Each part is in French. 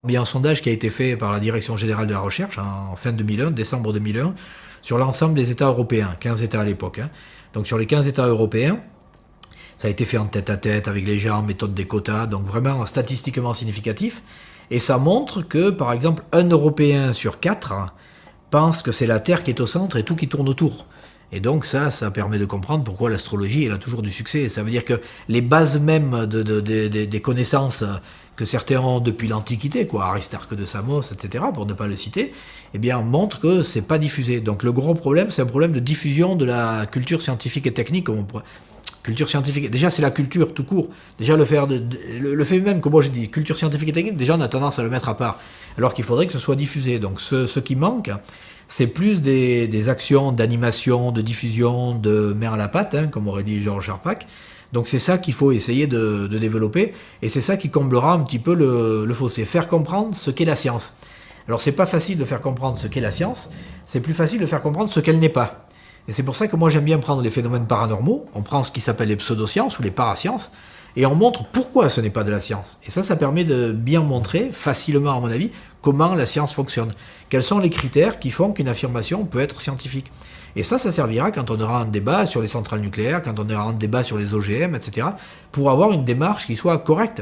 Il y a un sondage qui a été fait par la Direction générale de la recherche en fin 2001, décembre 2001, sur l'ensemble des États européens, 15 États à l'époque. Donc sur les 15 États européens, ça a été fait en tête-à-tête avec les gens, méthode des quotas, donc vraiment statistiquement significatif. Et ça montre que, par exemple, un Européen sur 4 pense que c'est la Terre qui est au centre et tout qui tourne autour. Et donc ça permet de comprendre pourquoi l'astrologie, elle a toujours du succès. Ça veut dire que les bases mêmes des connaissances que certains ont depuis l'Antiquité, quoi, Aristarque de Samos, etc., pour ne pas le citer, eh bien, montrent que c'est pas diffusé. Donc le gros problème, c'est un problème de diffusion de la culture scientifique et technique. Culture scientifique, déjà c'est la culture tout court. Déjà le fait même que moi j'ai dit culture scientifique et technique, déjà on a tendance à le mettre à part. Alors qu'il faudrait que ce soit diffusé. Donc ce qui manque, c'est plus des actions d'animation, de diffusion, de mer à la patte, hein, comme aurait dit Georges Charpak. Donc c'est ça qu'il faut essayer de développer, et c'est ça qui comblera un petit peu le fossé. Faire comprendre ce qu'est la science. Alors c'est pas facile de faire comprendre ce qu'est la science, c'est plus facile de faire comprendre ce qu'elle n'est pas. Et c'est pour ça que moi j'aime bien prendre les phénomènes paranormaux, on prend ce qui s'appelle les pseudosciences ou les parasciences, et on montre pourquoi ce n'est pas de la science. Et ça permet de bien montrer, facilement à mon avis, comment la science fonctionne. Quels sont les critères qui font qu'une affirmation peut être scientifique. Et ça servira quand on aura un débat sur les centrales nucléaires, quand on aura un débat sur les OGM, etc., pour avoir une démarche qui soit correcte.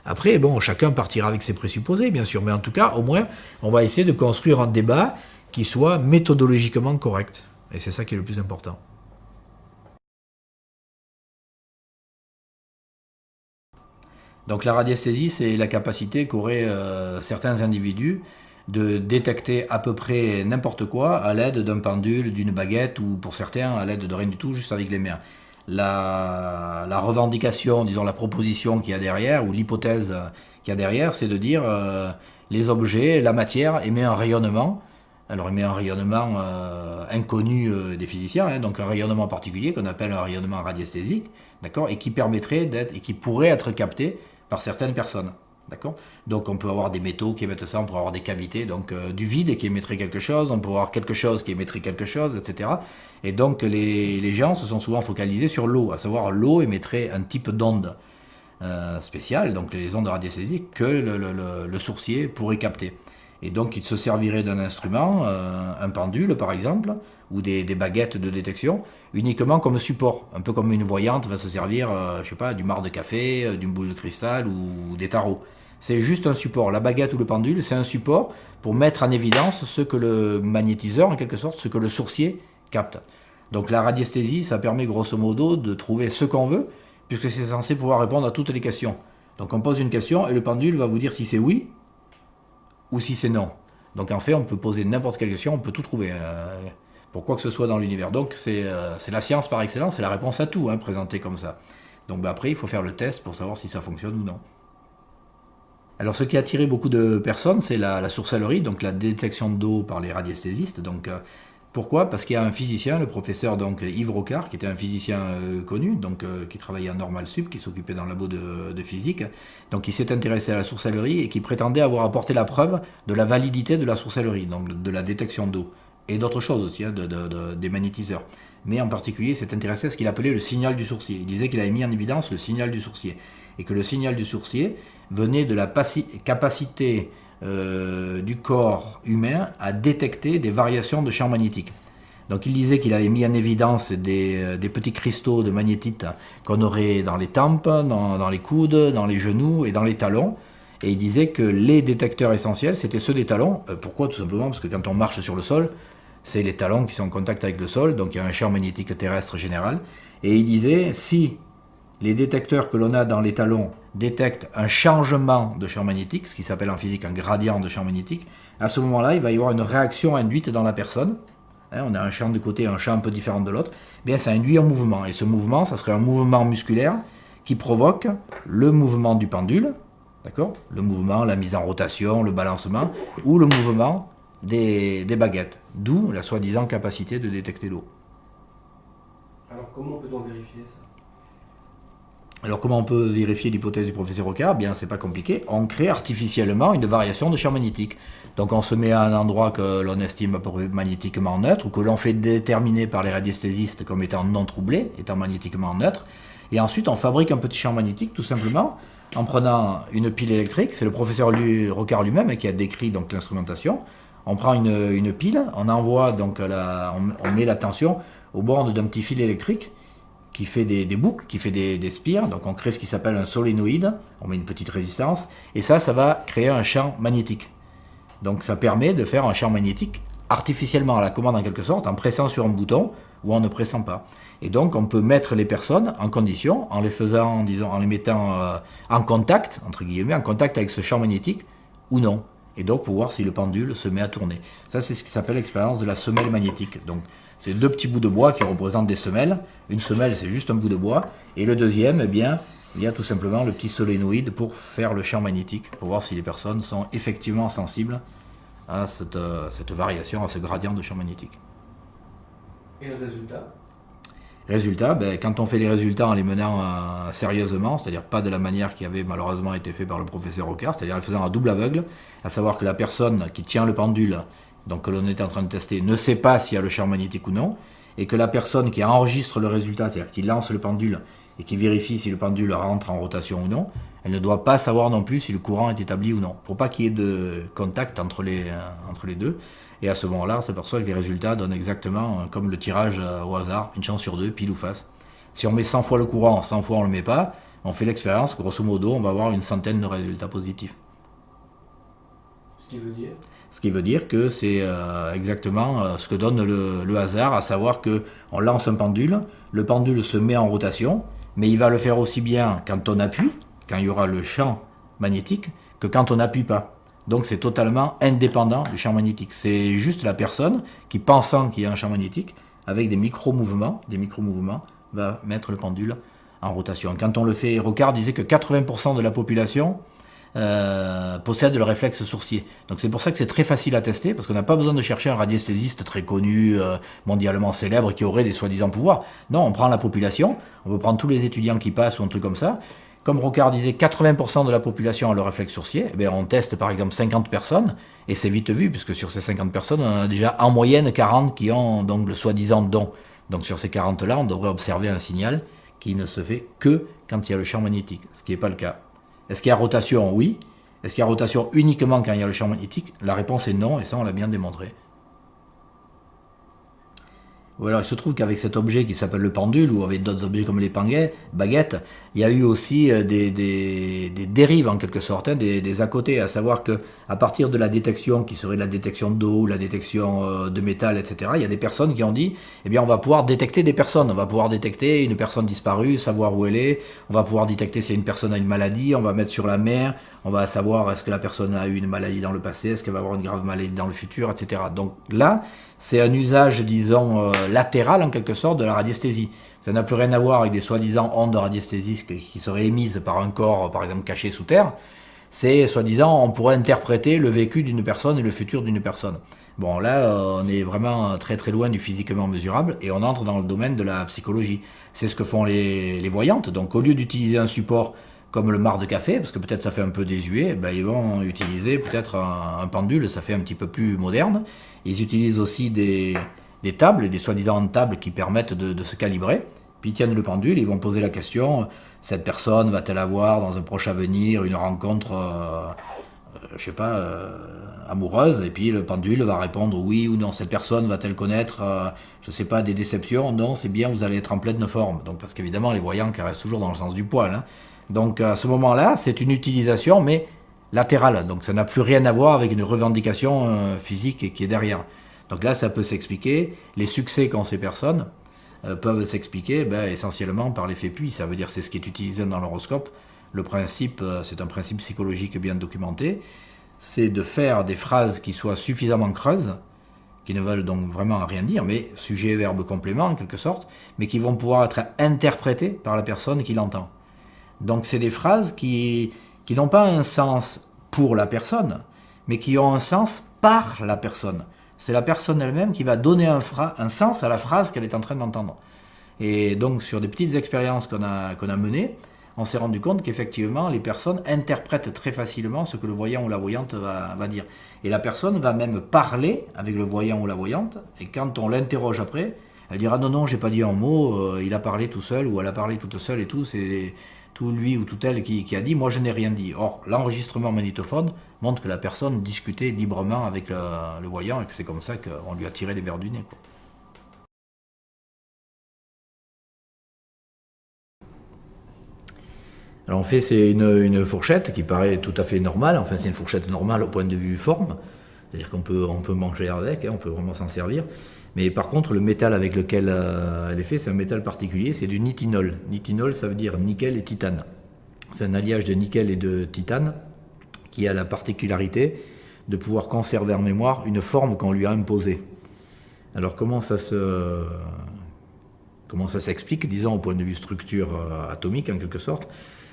Après, bon, chacun partira avec ses présupposés, bien sûr, mais en tout cas, au moins, on va essayer de construire un débat qui soit méthodologiquement correct. Et c'est ça qui est le plus important. Donc la radiesthésie, c'est la capacité qu'auraient certains individus de détecter à peu près n'importe quoi à l'aide d'un pendule, d'une baguette, ou pour certains à l'aide de rien du tout, juste avec les mains. La revendication, disons la proposition qu'il y a derrière, ou l'hypothèse qu'il y a derrière, c'est de dire les objets, la matière émet un rayonnement. Alors émet un rayonnement inconnu des physiciens, hein, donc un rayonnement particulier qu'on appelle un rayonnement radiesthésique, d'accord, et qui permettrait d'être, et qui pourrait être capté par certaines personnes. D'accord. Donc on peut avoir des métaux qui émettent ça, on peut avoir des cavités, donc du vide qui émettrait quelque chose, on peut avoir quelque chose qui émettrait quelque chose, etc. Et donc les gens se sont souvent focalisés sur l'eau, à savoir l'eau émettrait un type d'onde spéciale, donc les ondes radiesthésiques, que le sourcier pourrait capter. Et donc il se servirait d'un instrument, un pendule par exemple, ou des baguettes de détection, uniquement comme support. Un peu comme une voyante va se servir, je sais pas, du marc de café, d'une boule de cristal ou des tarots. C'est juste un support. La baguette ou le pendule, c'est un support pour mettre en évidence ce que le magnétiseur, en quelque sorte, ce que le sourcier capte. Donc la radiesthésie, ça permet grosso modo de trouver ce qu'on veut, puisque c'est censé pouvoir répondre à toutes les questions. Donc on pose une question et le pendule va vous dire si c'est oui ou si c'est non. Donc en fait, on peut poser n'importe quelle question, on peut tout trouver, pour quoi que ce soit dans l'univers. Donc c'est la science par excellence, c'est la réponse à tout, hein, présentée comme ça. Donc après, il faut faire le test pour savoir si ça fonctionne ou non. Alors ce qui a attiré beaucoup de personnes, c'est la sorcellerie, donc la détection d'eau par les radiesthésistes. Donc pourquoi? Parce qu'il y a un physicien, le professeur donc Yves Rocard, qui était un physicien connu, donc qui travaillait en Normal Sup, qui s'occupait dans le labo de physique, donc qui s'est intéressé à la sorcellerie et qui prétendait avoir apporté la preuve de la validité de la sorcellerie, donc de la détection d'eau, et d'autres choses aussi, hein, des magnétiseurs. Mais en particulier, il s'est intéressé à ce qu'il appelait le signal du sourcier. Il disait qu'il avait mis en évidence le signal du sourcier, et que le signal du sourcier venait de la capacité du corps humain à détecter des variations de champ magnétique. Donc il disait qu'il avait mis en évidence des petits cristaux de magnétite qu'on aurait dans les tempes, dans les coudes, dans les genoux et dans les talons. Et il disait que les détecteurs essentiels, c'était ceux des talons. Pourquoi? Tout simplement parce que quand on marche sur le sol, c'est les talons qui sont en contact avec le sol, donc il y a un champ magnétique terrestre général. Et il disait, si les détecteurs que l'on a dans les talons détectent un changement de champ magnétique, ce qui s'appelle en physique un gradient de champ magnétique, à ce moment-là, il va y avoir une réaction induite dans la personne. Hein, on a un champ de côté, un champ un peu différent de l'autre. Bien, ça induit un mouvement. Et ce mouvement, ça serait un mouvement musculaire qui provoque le mouvement du pendule, d'accord? Le mouvement, la mise en rotation, le balancement, ou le mouvement des baguettes. D'où la soi-disant capacité de détecter l'eau. Alors comment peut-on vérifier ça? Alors comment on peut vérifier l'hypothèse du professeur Rocard? Bien, c'est pas compliqué. On crée artificiellement une variation de champ magnétique. Donc on se met à un endroit que l'on estime magnétiquement neutre, ou que l'on fait déterminer par les radiesthésistes comme étant non troublé, étant magnétiquement neutre. Et ensuite on fabrique un petit champ magnétique tout simplement en prenant une pile électrique. C'est le professeur Rocard lui-même qui a décrit donc l'instrumentation. On prend une pile, on envoie donc on met la tension au bord d'un petit fil électrique qui fait des boucles, qui fait des spires. Donc on crée ce qui s'appelle un solénoïde, on met une petite résistance, et ça va créer un champ magnétique. Donc ça permet de faire un champ magnétique artificiellement à la commande en quelque sorte, en pressant sur un bouton ou en ne pressant pas. Et donc on peut mettre les personnes en condition, en les faisant, disons, en les mettant en contact, entre guillemets, en contact avec ce champ magnétique ou non. Et donc pour voir si le pendule se met à tourner. Ça c'est ce qui s'appelle l'expérience de la semelle magnétique. Donc c'est deux petits bouts de bois qui représentent des semelles. Une semelle, c'est juste un bout de bois. Et le deuxième, eh bien, il y a tout simplement le petit solénoïde pour faire le champ magnétique, pour voir si les personnes sont effectivement sensibles à cette variation, à ce gradient de champ magnétique. Et le résultat? Résultat, ben, quand on fait les résultats en les menant sérieusement, c'est-à-dire pas de la manière qui avait malheureusement été fait par le professeur Rocard, c'est-à-dire en faisant un double aveugle, à savoir que la personne qui tient le pendule, donc que l'on est en train de tester, ne sait pas s'il y a le champ magnétique ou non, et que la personne qui enregistre le résultat, c'est-à-dire qui lance le pendule et qui vérifie si le pendule rentre en rotation ou non, elle ne doit pas savoir non plus si le courant est établi ou non, pour pas qu'il y ait de contact entre les deux. Et à ce moment-là, on s'aperçoit que les résultats donnent exactement comme le tirage au hasard, une chance sur deux, pile ou face. Si on met 100 fois le courant, 100 fois on ne le met pas, on fait l'expérience, grosso modo, on va avoir une centaine de résultats positifs. Ce qui veut dire? Ce qui veut dire que c'est exactement ce que donne le hasard, à savoir qu'on lance un pendule, le pendule se met en rotation, mais il va le faire aussi bien quand on appuie, quand il y aura le champ magnétique, que quand on n'appuie pas. Donc c'est totalement indépendant du champ magnétique. C'est juste la personne qui, pensant qu'il y a un champ magnétique, avec des micro-mouvements, va mettre le pendule en rotation. Quand on le fait, Rocard disait que 80% de la population possède le réflexe sourcier. Donc c'est pour ça que c'est très facile à tester, parce qu'on n'a pas besoin de chercher un radiesthésiste très connu, mondialement célèbre, qui aurait des soi-disant pouvoirs. Non, on prend la population, on peut prendre tous les étudiants qui passent ou un truc comme ça. Comme Rocard disait, 80% de la population a le réflexe sourcier. Eh bien, on teste par exemple 50 personnes, et c'est vite vu, puisque sur ces 50 personnes, on en a déjà en moyenne 40 qui ont donc le soi-disant don. Donc sur ces 40-là, on devrait observer un signal qui ne se fait que quand il y a le champ magnétique, ce qui n'est pas le cas. Est-ce qu'il y a rotation? Oui. Est-ce qu'il y a rotation uniquement quand il y a le champ magnétique? La réponse est non, et ça on l'a bien démontré. Ou alors il se trouve qu'avec cet objet qui s'appelle le pendule, ou avec d'autres objets comme les baguettes, il y a eu aussi des dérives en quelque sorte, hein, des à côté, à savoir que à partir de la détection, qui serait la détection d'eau, la détection de métal, etc., il y a des personnes qui ont dit, eh bien on va pouvoir détecter des personnes, on va pouvoir détecter une personne disparue, savoir où elle est, on va pouvoir détecter si une personne a une maladie, on va mettre sur la mer, on va savoir est-ce que la personne a eu une maladie dans le passé, est-ce qu'elle va avoir une grave maladie dans le futur, etc. Donc là, c'est un usage, disons, latéral en quelque sorte de la radiesthésie. Ça n'a plus rien à voir avec des soi-disant ondes de radiesthésie qui seraient émises par un corps, par exemple, caché sous terre. C'est, soi-disant, on pourrait interpréter le vécu d'une personne et le futur d'une personne. Bon, là, on est vraiment très très loin du physiquement mesurable et on entre dans le domaine de la psychologie. C'est ce que font les voyantes. Donc, au lieu d'utiliser un support comme le marc de café, parce que peut-être ça fait un peu désuet, ben, ils vont utiliser peut-être un pendule, ça fait un petit peu plus moderne. Ils utilisent aussi des tables, des soi-disant tables qui permettent de se calibrer. Puis ils tiennent le pendule, ils vont poser la question, cette personne va-t-elle avoir dans un proche avenir une rencontre, je sais pas, amoureuse? Et puis le pendule va répondre oui ou non. Cette personne va-t-elle connaître, je sais pas, des déceptions? Non, c'est bien, vous allez être en pleine forme. Donc parce qu'évidemment les voyants caressent toujours dans le sens du poil, hein. Donc à ce moment-là, c'est une utilisation, mais latérale. Donc ça n'a plus rien à voir avec une revendication physique qui est derrière. Donc là, ça peut s'expliquer. Les succès qu'ont ces personnes peuvent s'expliquer essentiellement par l'effet puits. Ça veut dire c'est ce qui est utilisé dans l'horoscope. Le principe, c'est un principe psychologique bien documenté. C'est de faire des phrases qui soient suffisamment creuses, qui ne veulent donc vraiment rien dire, mais sujet, verbe, complément en quelque sorte, mais qui vont pouvoir être interprétées par la personne qui l'entend. Donc c'est des phrases qui n'ont pas un sens pour la personne, mais qui ont un sens par la personne. C'est la personne elle-même qui va donner un sens à la phrase qu'elle est en train d'entendre. Et donc sur des petites expériences qu'on a menées, on s'est rendu compte qu'effectivement les personnes interprètent très facilement ce que le voyant ou la voyante va dire. Et la personne va même parler avec le voyant ou la voyante, et quand on l'interroge après, elle dira non, j'ai pas dit un mot, il a parlé tout seul, ou elle a parlé toute seule et tout, tout lui ou tout elle qui a dit « moi je n'ai rien dit ». Or, l'enregistrement magnétophone montre que la personne discutait librement avec le voyant et que c'est comme ça qu'on lui a tiré les verres du nez, quoi. Alors en fait c'est une fourchette qui paraît tout à fait normale, enfin c'est une fourchette normale au point de vue forme, c'est-à-dire qu'on peut manger avec, hein, on peut vraiment s'en servir. Mais par contre le métal avec lequel elle est faite, c'est un métal particulier, c'est du nitinol. Nitinol ça veut dire nickel et titane. C'est un alliage de nickel et de titane qui a la particularité de pouvoir conserver en mémoire une forme qu'on lui a imposée. Alors comment ça s'explique, disons au point de vue structure atomique en quelque sorte?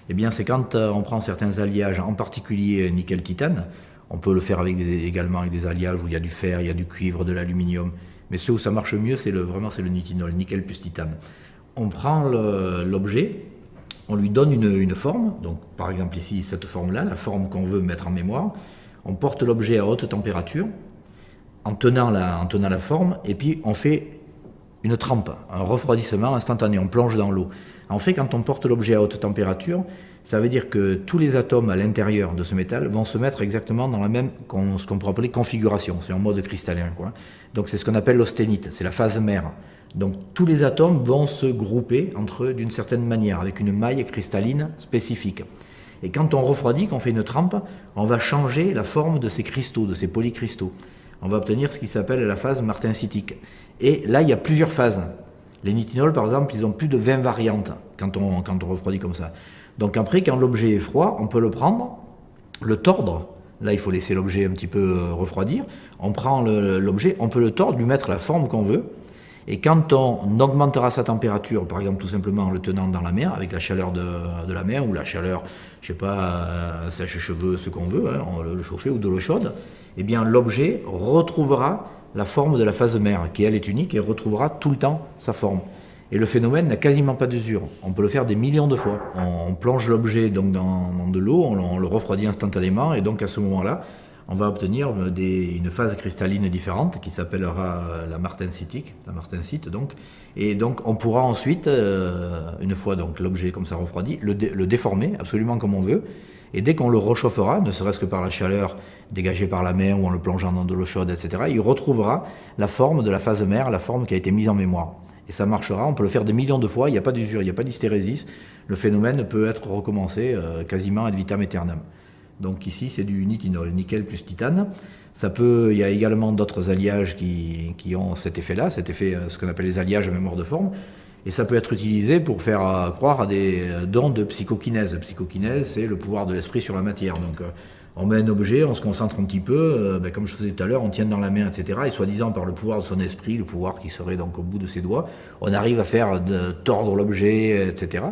Eh bien, c'est quand on prend certains alliages, en particulier nickel-titane, on peut le faire également avec des alliages où il y a du fer, il y a du cuivre, de l'aluminium, mais ceux où ça marche mieux, vraiment c'est le nitinol, nickel plus titane. On prend l'objet, on lui donne une forme, donc par exemple ici cette forme-là, la forme qu'on veut mettre en mémoire, on porte l'objet à haute température, en tenant la forme, et puis on fait une trempe, un refroidissement instantané, on plonge dans l'eau. En fait, quand on porte l'objet à haute température, ça veut dire que tous les atomes à l'intérieur de ce métal vont se mettre exactement dans la même, ce qu'on pourrait appeler configuration, c'est en mode cristallin, quoi. Donc c'est ce qu'on appelle l'austénite, c'est la phase mère. Donc tous les atomes vont se grouper entre eux d'une certaine manière, avec une maille cristalline spécifique. Et quand on refroidit, qu'on fait une trempe, on va changer la forme de ces cristaux, de ces polycristaux. On va obtenir ce qui s'appelle la phase martensitique. Et là, il y a plusieurs phases. Les nitinols, par exemple, ils ont plus de 20 variantes quand on refroidit comme ça. Donc après, quand l'objet est froid, on peut le prendre, le tordre. Là, il faut laisser l'objet un petit peu refroidir. On prend l'objet, on peut le tordre, lui mettre la forme qu'on veut. Et quand on augmentera sa température, par exemple tout simplement en le tenant dans la mer, avec la chaleur de la mer, ou la chaleur, je sais pas, sèche-cheveux, ce qu'on veut, hein, on le chauffer, ou de l'eau chaude, eh bien l'objet retrouvera la forme de la phase mère, qui elle est unique et retrouvera tout le temps sa forme. Et le phénomène n'a quasiment pas d'usure. On peut le faire des millions de fois. On plonge l'objet donc dans de l'eau, on le refroidit instantanément, et donc à ce moment-là, on va obtenir une phase cristalline différente qui s'appellera la martensite donc. Et donc on pourra ensuite, une fois donc l'objet comme ça refroidi, le déformer absolument comme on veut. Et dès qu'on le réchauffera, ne serait-ce que par la chaleur dégagée par la mer ou en le plongeant dans de l'eau chaude, etc., il retrouvera la forme de la phase mère, la forme qui a été mise en mémoire. Et ça marchera, on peut le faire des millions de fois, il n'y a pas d'usure, il n'y a pas d'hystérésis. Le phénomène peut être recommencé quasiment ad vitam aeternam. Donc ici c'est du nitinol, nickel plus titane. Il y a également d'autres alliages qui ont cet effet-là, ce qu'on appelle les alliages à mémoire de forme. Et ça peut être utilisé pour faire croire à des dons de psychokinèse. Psychokinèse, c'est le pouvoir de l'esprit sur la matière. Donc on met un objet, on se concentre un petit peu, comme je faisais tout à l'heure, on tient dans la main, etc. Et soi-disant par le pouvoir de son esprit, le pouvoir qui serait donc au bout de ses doigts, on arrive à faire tordre l'objet, etc.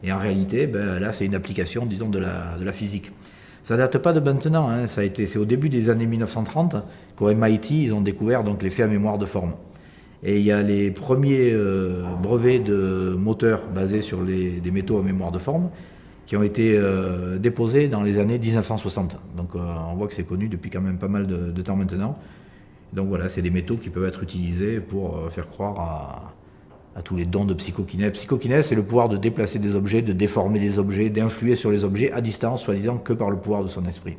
Et en réalité, là c'est une application, disons, de la physique. Ça date pas de maintenant, hein. C'est au début des années 1930 qu'au MIT, ils ont découvert donc l'effet à mémoire de forme. Et il y a les premiers brevets de moteurs basés sur des métaux à mémoire de forme qui ont été déposés dans les années 1960. Donc on voit que c'est connu depuis quand même pas mal de temps maintenant. Donc voilà, c'est des métaux qui peuvent être utilisés pour faire croire à tous les dons de psychokinèse. Psychokinèse, c'est le pouvoir de déplacer des objets, de déformer des objets, d'influer sur les objets à distance, soi-disant que par le pouvoir de son esprit.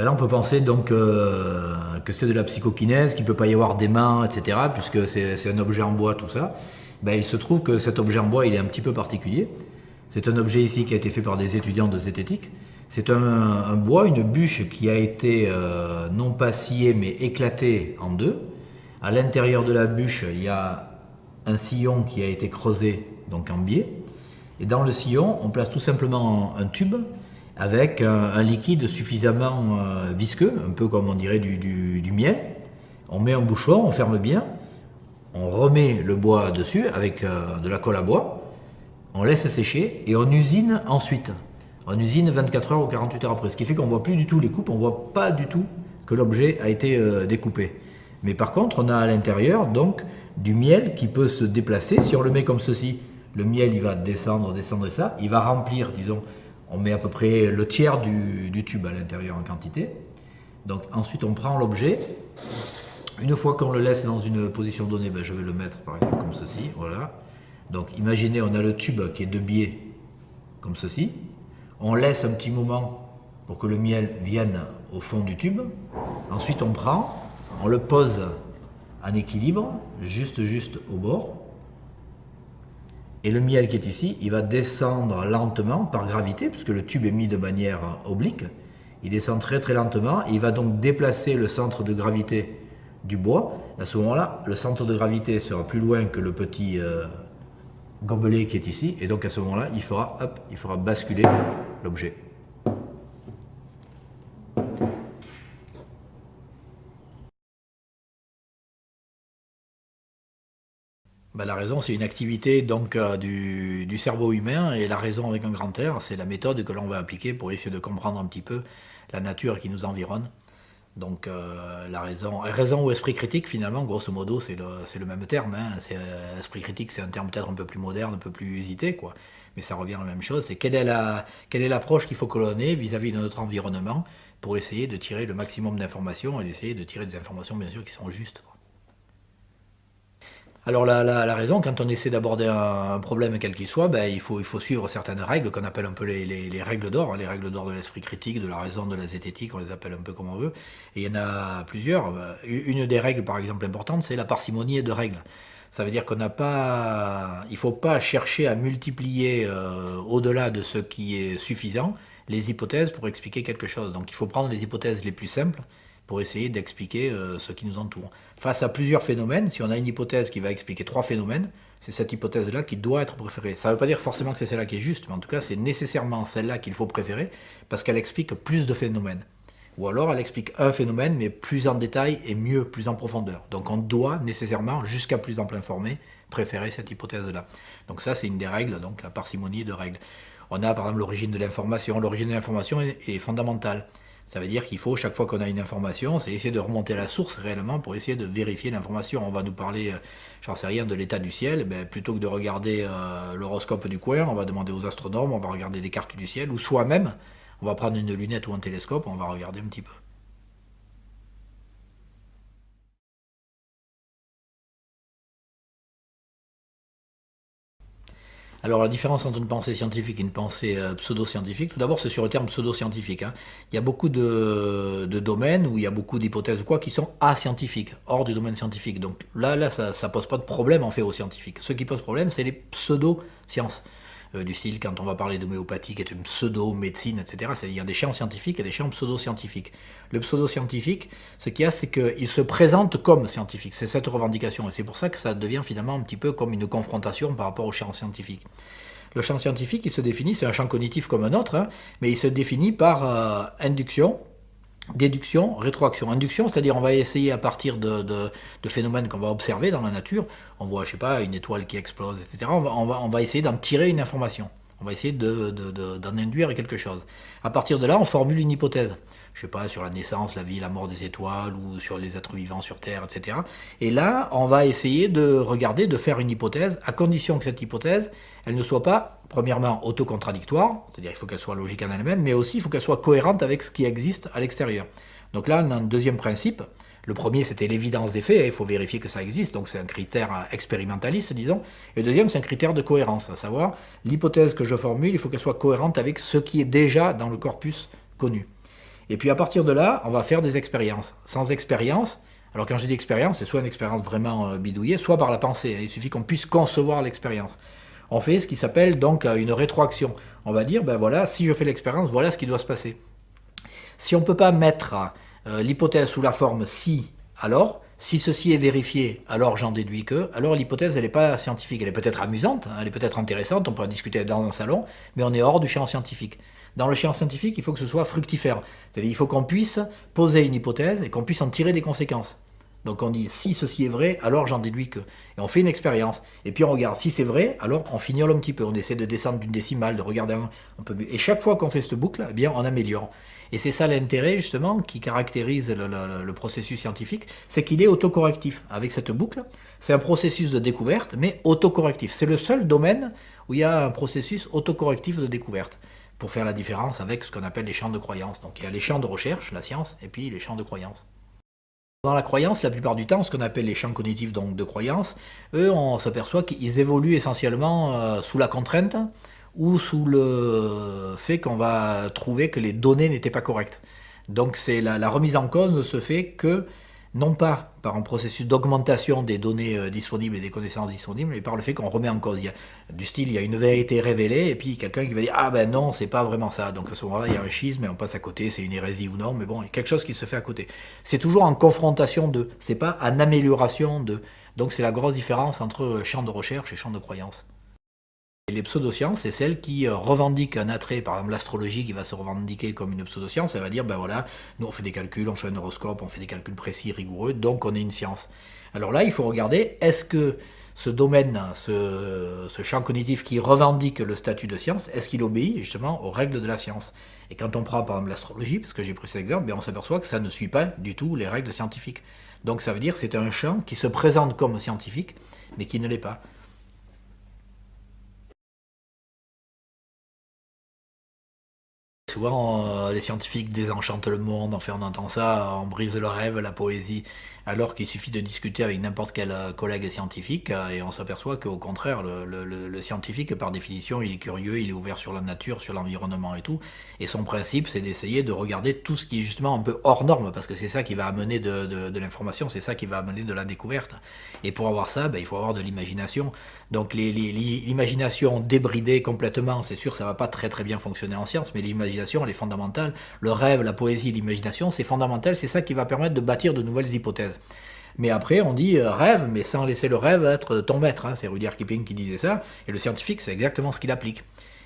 Là, on peut penser donc que c'est de la psychokinèse, qu'il ne peut pas y avoir des mains, etc., puisque c'est un objet en bois, tout ça. Il se trouve que cet objet en bois, il est un petit peu particulier. C'est un objet ici qui a été fait par des étudiants de zététique. C'est un bois, une bûche qui a été non pas sciée, mais éclatée en deux. À l'intérieur de la bûche, il y a un sillon qui a été creusé donc en biais. Et dans le sillon, on place tout simplement un tube avec un liquide suffisamment visqueux, un peu comme on dirait du miel. On met un bouchon, on ferme bien, on remet le bois dessus avec de la colle à bois, on laisse sécher et on usine ensuite. On usine 24 heures ou 48 heures après, ce qui fait qu'on ne voit plus du tout les coupes, on ne voit pas du tout que l'objet a été découpé. Mais par contre, on a à l'intérieur donc du miel qui peut se déplacer. Si on le met comme ceci, le miel il va descendre, descendre et ça, il va remplir, disons, on met à peu près le tiers du tube à l'intérieur en quantité. Donc ensuite on prend l'objet, une fois qu'on le laisse dans une position donnée, ben, je vais le mettre par exemple comme ceci, voilà. Donc imaginez on a le tube qui est de biais comme ceci, on laisse un petit moment pour que le miel vienne au fond du tube, ensuite on prend, on le pose en équilibre, juste au bord, et le miel qui est ici, il va descendre lentement par gravité, puisque le tube est mis de manière oblique, il descend très très lentement, et il va donc déplacer le centre de gravité du bois. À ce moment-là, le centre de gravité sera plus loin que le petit gobelet qui est ici, et donc à ce moment-là, il fera basculer l'objet. Ben, la raison, c'est une activité donc, du cerveau humain, et la raison avec un grand R, c'est la méthode que l'on va appliquer pour essayer de comprendre un petit peu la nature qui nous environne. Donc la raison ou esprit critique, finalement, grosso modo, c'est le même terme. Hein. Esprit critique, c'est un terme peut-être un peu plus moderne, un peu plus usité, quoi. Mais ça revient à la même chose. C'est quelle est l'approche qu'il faut que l'on ait vis-à-vis de notre environnement pour essayer de tirer le maximum d'informations et d'essayer de tirer des informations, bien sûr, qui sont justes, quoi. Alors la raison, quand on essaie d'aborder un problème quel qu'il soit, ben, il faut suivre certaines règles qu'on appelle un peu les règles d'or, hein, les règles d'or de l'esprit critique, de la raison, de la zététique, on les appelle un peu comme on veut. Et il y en a plusieurs. Une des règles, par exemple, importante, c'est la parcimonie de règles. Ça veut dire il ne faut pas chercher à multiplier au-delà de ce qui est suffisant les hypothèses pour expliquer quelque chose. Donc il faut prendre les hypothèses les plus simples pour essayer d'expliquer ce qui nous entoure. Face à plusieurs phénomènes, si on a une hypothèse qui va expliquer 3 phénomènes, c'est cette hypothèse-là qui doit être préférée. Ça ne veut pas dire forcément que c'est celle-là qui est juste, mais en tout cas, c'est nécessairement celle-là qu'il faut préférer, parce qu'elle explique plus de phénomènes. Ou alors, elle explique un phénomène, mais plus en détail et mieux, plus en profondeur. Donc on doit nécessairement, jusqu'à plus ample informé, préférer cette hypothèse-là. Donc ça, c'est une des règles, donc la parcimonie de règles. On a par exemple l'origine de l'information. L'origine de l'information est fondamentale. Ça veut dire qu'il faut, chaque fois qu'on a une information, c'est essayer de remonter à la source réellement pour essayer de vérifier l'information. On va nous parler, j'en sais rien, de l'état du ciel. Ben, plutôt que de regarder l'horoscope du coin, on va demander aux astronomes, on va regarder des cartes du ciel, ou soi-même, on va prendre une lunette ou un télescope, on va regarder un petit peu. Alors la différence entre une pensée scientifique et une pensée pseudo-scientifique, tout d'abord c'est sur le terme pseudo-scientifique, hein. Il y a beaucoup de domaines où il y a beaucoup d'hypothèses ou quoi qui sont ascientifiques, hors du domaine scientifique. Donc là ça pose pas de problème en fait aux scientifiques. Ce qui pose problème c'est les pseudo-sciences. Du style quand on va parler d'homéopathie qui est une pseudo-médecine, etc. Il y a des champs scientifiques et des champs pseudo-scientifiques. Le pseudo-scientifique, ce qu'il y a, c'est qu'il se présente comme scientifique. C'est cette revendication. Et c'est pour ça que ça devient finalement un petit peu comme une confrontation par rapport au champ scientifique. Le champ scientifique, il se définit, c'est un champ cognitif comme un autre, hein, mais il se définit par induction, déduction, rétroaction. Induction, c'est-à-dire on va essayer à partir de phénomènes qu'on va observer dans la nature, on voit, je sais pas, une étoile qui explose, etc. On va essayer d'en tirer une information. On va essayer d'en induire quelque chose. À partir de là, on formule une hypothèse. Je sais pas, sur la naissance, la vie, la mort des étoiles, ou sur les êtres vivants sur Terre, etc. Et là, on va essayer de regarder, de faire une hypothèse, à condition que cette hypothèse, elle ne soit pas, premièrement, autocontradictoire, c'est-à-dire il faut qu'elle soit logique en elle-même, mais aussi il faut qu'elle soit cohérente avec ce qui existe à l'extérieur. Donc là, on a un deuxième principe. Le premier, c'était l'évidence des faits, il faut vérifier que ça existe, donc c'est un critère expérimentaliste, disons. Et le deuxième, c'est un critère de cohérence, à savoir, l'hypothèse que je formule, il faut qu'elle soit cohérente avec ce qui est déjà dans le corpus connu. Et puis à partir de là, on va faire des expériences. Sans expérience, alors quand je dis expérience, c'est soit une expérience vraiment bidouillée, soit par la pensée. Il suffit qu'on puisse concevoir l'expérience. On fait ce qui s'appelle donc une rétroaction. On va dire, ben voilà, si je fais l'expérience, voilà ce qui doit se passer. Si on ne peut pas mettre l'hypothèse sous la forme si, alors, si ceci est vérifié, alors j'en déduis que, alors l'hypothèse, elle n'est pas scientifique. Elle est peut-être amusante, hein, elle est peut-être intéressante, on peut en discuter dans un salon, mais on est hors du champ scientifique. Dans le champ scientifique, il faut que ce soit fructifère. C'est-à-dire qu'il faut qu'on puisse poser une hypothèse et qu'on puisse en tirer des conséquences. Donc on dit si ceci est vrai, alors j'en déduis que. Et on fait une expérience. Et puis on regarde si c'est vrai, alors on fignole un petit peu. On essaie de descendre d'une décimale, de regarder un peu mieux. Et chaque fois qu'on fait cette boucle, eh bien on améliore. Et c'est ça l'intérêt justement qui caractérise le processus scientifique, c'est qu'il est autocorrectif. Avec cette boucle, c'est un processus de découverte, mais autocorrectif. C'est le seul domaine où il y a un processus autocorrectif de découverte, pour faire la différence avec ce qu'on appelle les champs de croyance. Donc il y a les champs de recherche, la science, et puis les champs de croyance. Dans la croyance, la plupart du temps, ce qu'on appelle les champs cognitifs donc de croyance, eux, on s'aperçoit qu'ils évoluent essentiellement sous la contrainte ou sous le fait qu'on va trouver que les données n'étaient pas correctes. Donc c'est la remise en cause ne se fait que non pas par un processus d'augmentation des données disponibles et des connaissances disponibles, mais par le fait qu'on remet en cause. Du style, il y a une vérité révélée, et puis quelqu'un qui va dire « Ah ben non, c'est pas vraiment ça ». Donc à ce moment-là, il y a un schisme, et on passe à côté, c'est une hérésie ou non, mais bon, il y a quelque chose qui se fait à côté. C'est toujours en confrontation de, c'est pas en amélioration de. Donc c'est la grosse différence entre champ de recherche et champ de croyance. Et les pseudosciences, c'est celles qui revendiquent un attrait, par exemple l'astrologie qui va se revendiquer comme une pseudoscience, elle va dire, ben voilà, nous on fait des calculs, on fait un horoscope, on fait des calculs précis, rigoureux, donc on est une science. Alors là, il faut regarder, est-ce que ce domaine, ce champ cognitif qui revendique le statut de science, est-ce qu'il obéit justement aux règles de la science? Et quand on prend par exemple l'astrologie, parce que j'ai pris cet exemple, ben on s'aperçoit que ça ne suit pas du tout les règles scientifiques. Donc ça veut dire que c'est un champ qui se présente comme scientifique, mais qui ne l'est pas. Souvent, les scientifiques désenchantent le monde, enfin on entend ça, on brise le rêve, la poésie, alors qu'il suffit de discuter avec n'importe quel collègue scientifique et on s'aperçoit qu'au contraire, le scientifique, par définition, il est curieux, il est ouvert sur la nature, sur l'environnement et tout, et son principe, c'est d'essayer de regarder tout ce qui est justement un peu hors norme, parce que c'est ça qui va amener de l'information, c'est ça qui va amener de la découverte. Et pour avoir ça, ben, il faut avoir de l'imagination. Donc l'imagination débridée complètement, c'est sûr, ça va pas très très bien fonctionner en science, mais l'imagination, elle est fondamentale. Le rêve, la poésie, l'imagination, c'est fondamental, c'est ça qui va permettre de bâtir de nouvelles hypothèses. Mais après, on dit rêve, mais sans laisser le rêve être ton maître. Hein. C'est Rudyard Kipling qui disait ça, et le scientifique, c'est exactement ce qu'il applique.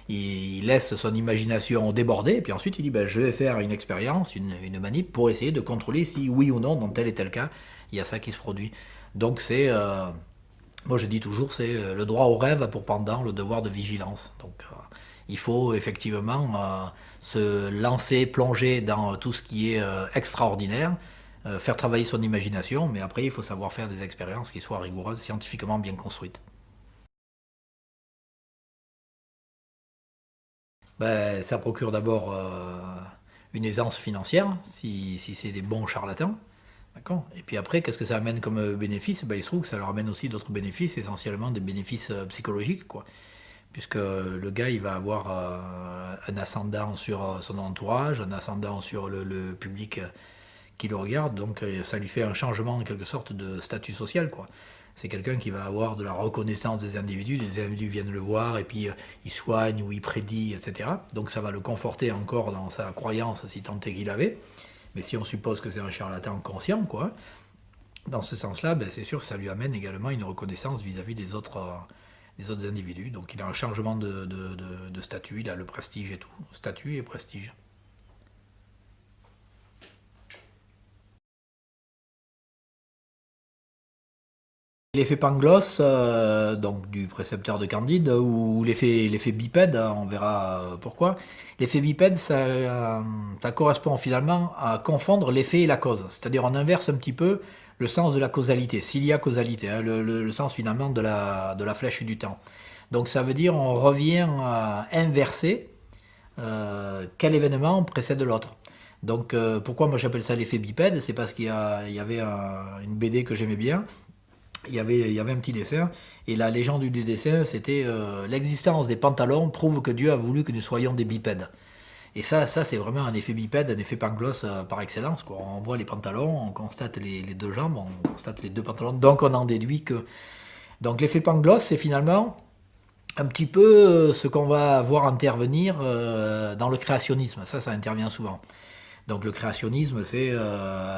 Il laisse son imagination déborder, et puis ensuite il dit ben, je vais faire une expérience, une manip, pour essayer de contrôler si oui ou non, dans tel et tel cas, il y a ça qui se produit. Donc c'est... moi je dis toujours, c'est le droit au rêve a pour pendant le devoir de vigilance. Donc il faut effectivement se lancer, plonger dans tout ce qui est extraordinaire, faire travailler son imagination, mais après il faut savoir faire des expériences qui soient rigoureuses, scientifiquement bien construites. Ben, ça procure d'abord une aisance financière, si c'est des bons charlatans. D'accord. Et puis après, qu'est-ce que ça amène comme bénéfice? Ben, il se trouve que ça leur amène aussi d'autres bénéfices, essentiellement des bénéfices psychologiques, quoi. Puisque le gars, il va avoir un ascendant sur son entourage, un ascendant sur le public qui le regarde, donc ça lui fait un changement en quelque sorte de statut social, quoi. C'est quelqu'un qui va avoir de la reconnaissance des individus, les individus viennent le voir et puis il soigne ou il prédit, etc. Donc ça va le conforter encore dans sa croyance, si tant est qu'il avait. Mais si on suppose que c'est un charlatan conscient, quoi, dans ce sens-là, ben, c'est sûr que ça lui amène également une reconnaissance vis-à-vis des autres individus. Donc il a un changement de statut, il a le prestige et tout. Statut et prestige. L'effet Pangloss, donc du précepteur de Candide, ou l'effet bipède, hein, on verra pourquoi. L'effet bipède, ça correspond finalement à confondre l'effet et la cause. C'est-à-dire on inverse un petit peu le sens de la causalité, s'il y a causalité, hein, le sens finalement de la flèche du temps. Donc ça veut dire on revient à inverser quel événement précède l'autre. Donc pourquoi moi j'appelle ça l'effet bipède? C'est parce qu'il y avait une BD que j'aimais bien. Il y avait un petit dessin, et la légende du dessin, c'était l'existence des pantalons prouve que Dieu a voulu que nous soyons des bipèdes. Et ça c'est vraiment un effet bipède, un effet Pangloss par excellence, quoi. On voit les pantalons, on constate les deux jambes, on constate les deux pantalons, donc on en déduit que... Donc l'effet Pangloss, c'est finalement un petit peu ce qu'on va voir intervenir dans le créationnisme. Ça intervient souvent. Donc le créationnisme, c'est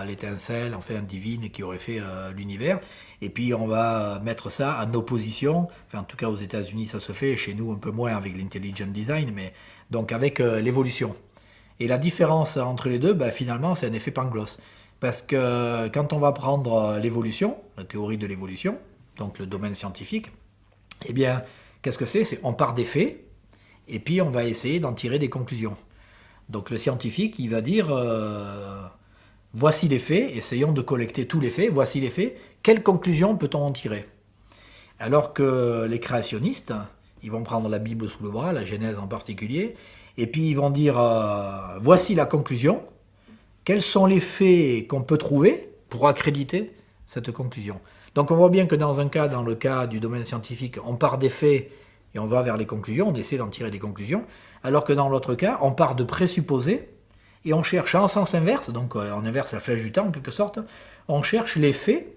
l'étincelle, enfin divine, qui aurait fait l'univers. Et puis on va mettre ça en opposition, enfin en tout cas aux États-Unis ça se fait, chez nous un peu moins avec l'intelligent design, mais donc avec l'évolution. Et la différence entre les deux, ben, finalement, c'est un effet Pangloss. Parce que quand on va prendre l'évolution, la théorie de l'évolution, donc le domaine scientifique, eh bien, qu'est-ce que c'est? On part des faits, et puis on va essayer d'en tirer des conclusions. Donc le scientifique, il va dire, voici les faits, essayons de collecter tous les faits, voici les faits, quelles conclusions peut-on en tirer? Alors que les créationnistes, ils vont prendre la Bible sous le bras, la Genèse en particulier, et puis ils vont dire, voici la conclusion, quels sont les faits qu'on peut trouver pour accréditer cette conclusion. Donc on voit bien que dans le cas du domaine scientifique, on part des faits et on va vers les conclusions, on essaie d'en tirer des conclusions, alors que dans l'autre cas, on part de présupposés et on cherche en sens inverse, donc on inverse la flèche du temps en quelque sorte, on cherche les faits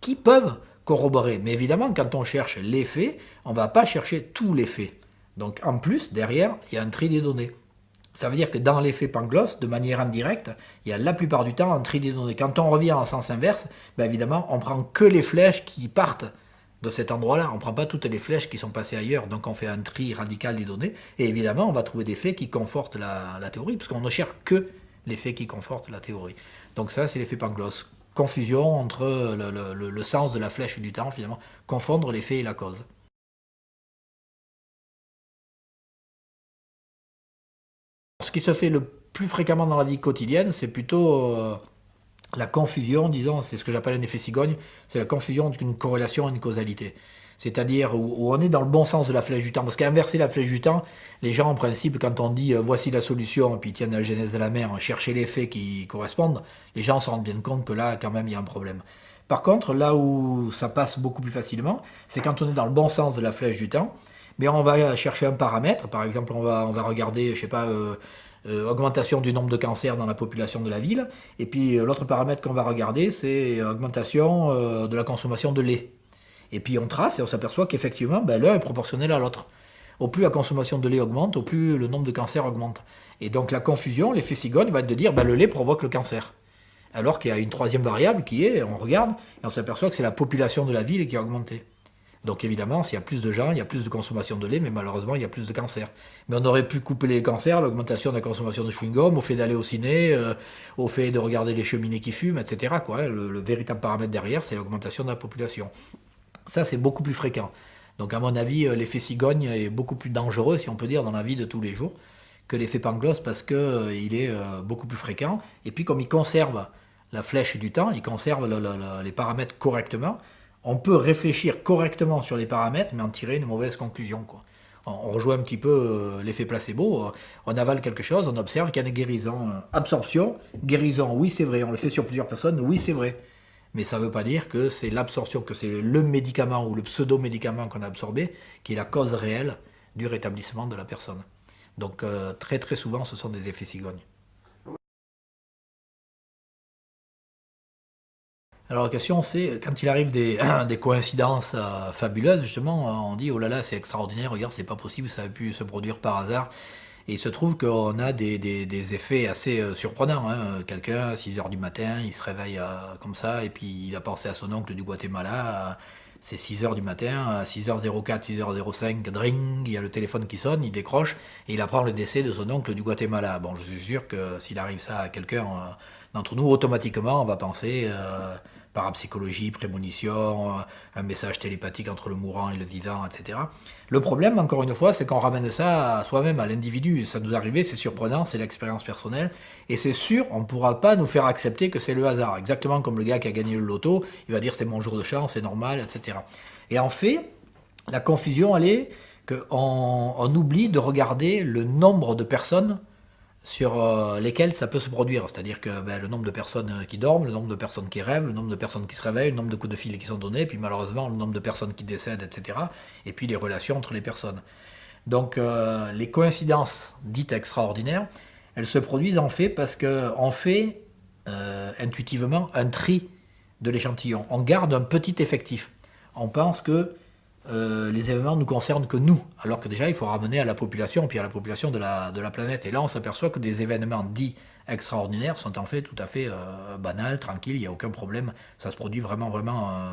qui peuvent corroborer. Mais évidemment, quand on cherche les faits, on ne va pas chercher tous les faits. Donc en plus, derrière, il y a un tri des données. Ça veut dire que dans l'effet Pangloss, de manière indirecte, il y a la plupart du temps un tri des données. Quand on revient en sens inverse, ben évidemment, on prend que les flèches qui partent de cet endroit-là. On ne prend pas toutes les flèches qui sont passées ailleurs. Donc on fait un tri radical des données. Et évidemment, on va trouver des faits qui confortent la théorie, parce qu'on ne cherche que les faits qui confortent la théorie. Donc ça, c'est l'effet Pangloss. Confusion entre le sens de la flèche du temps, finalement. Confondre les faits et la cause. Ce qui se fait le plus fréquemment dans la vie quotidienne, c'est plutôt la confusion, disons, c'est ce que j'appelle un effet cigogne, c'est la confusion d'une corrélation et une causalité. C'est-à-dire où on est dans le bon sens de la flèche du temps. Parce qu'inverser la flèche du temps, les gens en principe, quand on dit voici la solution, et puis ils tiennent la genèse de la mer, chercher les faits qui correspondent, les gens se rendent bien compte que là, quand même, il y a un problème. Par contre, là où ça passe beaucoup plus facilement, c'est quand on est dans le bon sens de la flèche du temps, mais on va chercher un paramètre, par exemple, on va regarder, je sais pas, augmentation du nombre de cancers dans la population de la ville, et puis l'autre paramètre qu'on va regarder, c'est augmentation de la consommation de lait. Et puis on trace et on s'aperçoit qu'effectivement, ben, l'un est proportionnel à l'autre. Au plus la consommation de lait augmente, au plus le nombre de cancers augmente. Et donc la confusion, l'effet cigogne, va être de dire ben, le lait provoque le cancer. Alors qu'il y a une troisième variable qui est, on regarde, et on s'aperçoit que c'est la population de la ville qui a augmenté. Donc évidemment, s'il y a plus de gens, il y a plus de consommation de lait, mais malheureusement, il y a plus de cancers. Mais on aurait pu couper les cancers, l'augmentation de la consommation de chewing-gum, au fait d'aller au ciné, au fait de regarder les cheminées qui fument, etc. Quoi, hein. Le véritable paramètre derrière, c'est l'augmentation de la population. Ça, c'est beaucoup plus fréquent. Donc à mon avis, l'effet cigogne est beaucoup plus dangereux, si on peut dire, dans la vie de tous les jours, que l'effet Pangloss, parce qu'il est beaucoup plus fréquent. Et puis comme il conserve la flèche du temps, il conserve les paramètres correctement, on peut réfléchir correctement sur les paramètres, mais en tirer une mauvaise conclusion, quoi. On rejoint un petit peu l'effet placebo. On avale quelque chose, on observe qu'il y a une guérison. Absorption, guérison, oui c'est vrai. On le fait sur plusieurs personnes, oui c'est vrai. Mais ça ne veut pas dire que c'est l'absorption, que c'est le médicament ou le pseudo-médicament qu'on a absorbé qui est la cause réelle du rétablissement de la personne. Donc très très souvent, ce sont des effets cigognes. Alors la question c'est, quand il arrive des coïncidences fabuleuses, justement, on dit oh là là c'est extraordinaire, regarde c'est pas possible, ça a pu se produire par hasard. Et il se trouve qu'on a des effets assez surprenants, hein. Quelqu'un à 6 heures du matin, il se réveille comme ça, et puis il a pensé à son oncle du Guatemala, c'est 6 heures du matin, à 6h04, 6h05, dring, il y a le téléphone qui sonne, il décroche, et il apprend le décès de son oncle du Guatemala. Bon, je suis sûr que s'il arrive ça à quelqu'un d'entre nous, automatiquement on va penser parapsychologie, prémonition, un message télépathique entre le mourant et le vivant, etc. Le problème, encore une fois, c'est qu'on ramène ça à soi-même, à l'individu. Ça nous arrive, c'est surprenant, c'est l'expérience personnelle. Et c'est sûr, on ne pourra pas nous faire accepter que c'est le hasard. Exactement comme le gars qui a gagné le loto, il va dire c'est mon jour de chance, c'est normal, etc. Et en fait, la confusion, elle est qu'on oublie de regarder le nombre de personnes sur lesquels ça peut se produire. C'est-à-dire que le nombre de personnes qui dorment, le nombre de personnes qui rêvent, le nombre de personnes qui se réveillent, le nombre de coups de fil qui sont donnés, puis malheureusement le nombre de personnes qui décèdent, etc. Et puis les relations entre les personnes. Donc les coïncidences dites extraordinaires, elles se produisent en fait parce qu'on fait intuitivement un tri de l'échantillon. On garde un petit effectif. On pense que les événements ne nous concernent que nous, alors que déjà il faut ramener à la population, puis à la population de la planète. Et là on s'aperçoit que des événements dits extraordinaires sont en fait tout à fait banals, tranquilles, il n'y a aucun problème, ça se produit vraiment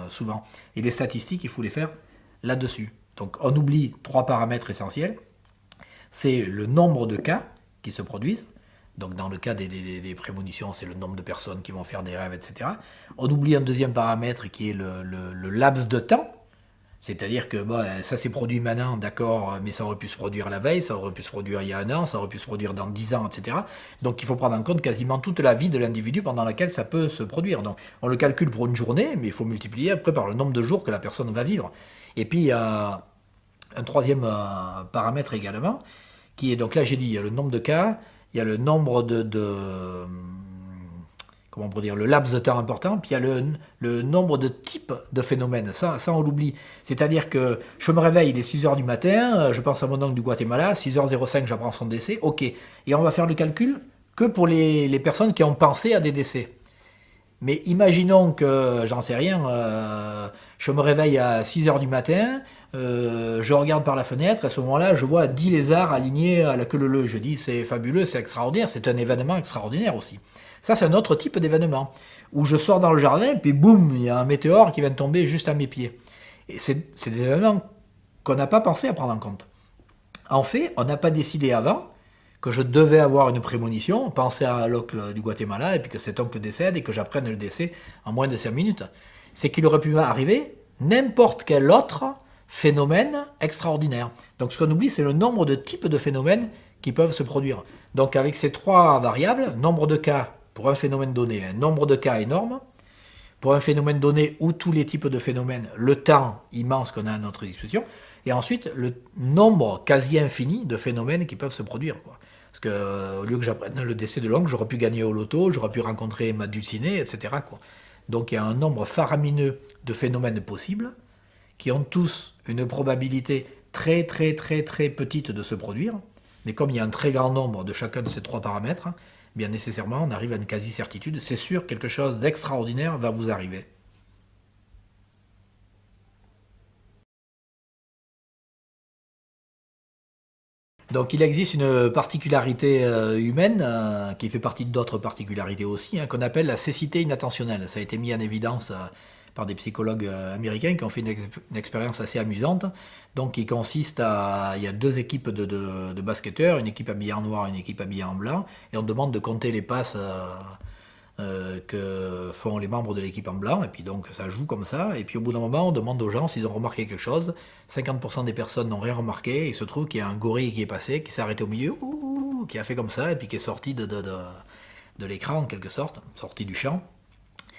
souvent. Et les statistiques, il faut les faire là-dessus. Donc on oublie 3 paramètres essentiels, c'est le nombre de cas qui se produisent, Donc dans le cas des prémonitions, c'est le nombre de personnes qui vont faire des rêves, etc. On oublie un deuxième paramètre qui est le laps de temps. C'est-à-dire que bon, ça s'est produit maintenant, d'accord, mais ça aurait pu se produire la veille, ça aurait pu se produire il y a un an, ça aurait pu se produire dans 10 ans, etc. Donc il faut prendre en compte quasiment toute la vie de l'individu pendant laquelle ça peut se produire. Donc on le calcule pour une journée, mais il faut multiplier après par le nombre de jours que la personne va vivre. Et puis il y a un troisième paramètre également, qui est, donc là j'ai dit, il y a le nombre de cas, il y a le nombre comment on pourrait dire, le laps de temps important, puis il y a le nombre de types de phénomènes. Ça on l'oublie. C'est-à-dire que je me réveille, il est 6 h du matin, je pense à mon oncle du Guatemala, 6h05, j'apprends son décès, ok. Et on va faire le calcul que pour les personnes qui ont pensé à des décès. Mais imaginons que, j'en sais rien, je me réveille à 6 h du matin, je regarde par la fenêtre, à ce moment-là, je vois 10 lézards alignés à la queue leu. Je dis, c'est fabuleux, c'est extraordinaire, c'est un événement extraordinaire aussi. Ça, c'est un autre type d'événement, où je sors dans le jardin, puis boum, il y a un météore qui vient de tomber juste à mes pieds. Et c'est des événements qu'on n'a pas pensé à prendre en compte. En fait, on n'a pas décidé avant que je devais avoir une prémonition, penser à l'oncle du Guatemala, et puis que cet oncle décède, et que j'apprenne le décès en moins de 5 minutes. C'est qu'il aurait pu arriver n'importe quel autre phénomène extraordinaire. Donc ce qu'on oublie, c'est le nombre de types de phénomènes qui peuvent se produire. Donc avec ces trois variables, nombre de cas pour un phénomène donné, un nombre de cas énorme, pour un phénomène donné ou tous les types de phénomènes, le temps immense qu'on a à notre disposition, et ensuite le nombre quasi infini de phénomènes qui peuvent se produire, quoi. Parce qu'au lieu que j'apprenne le décès de l'oncle, j'aurais pu gagner au loto, j'aurais pu rencontrer ma dulcinée, etc., quoi. Donc il y a un nombre faramineux de phénomènes possibles qui ont tous une probabilité très très très très petite de se produire. Mais comme il y a un très grand nombre de chacun de ces trois paramètres, bien nécessairement on arrive à une quasi-certitude. C'est sûr, quelque chose d'extraordinaire va vous arriver. Donc il existe une particularité humaine qui fait partie d'autres particularités aussi, qu'on appelle la cécité inattentionnelle. Ça a été mis en évidence par des psychologues américains qui ont fait une expérience assez amusante. Donc qui consiste à... Il y a deux équipes de basketteurs, une équipe habillée en noir et une équipe habillée en blanc, et on demande de compter les passes que font les membres de l'équipe en blanc, et puis donc ça joue comme ça, et puis au bout d'un moment on demande aux gens s'ils ont remarqué quelque chose. 50% des personnes n'ont rien remarqué, et il se trouve qu'il y a un gorille qui est passé, qui s'est arrêté au milieu, qui a fait comme ça, et puis qui est sorti de l'écran en quelque sorte, sorti du champ,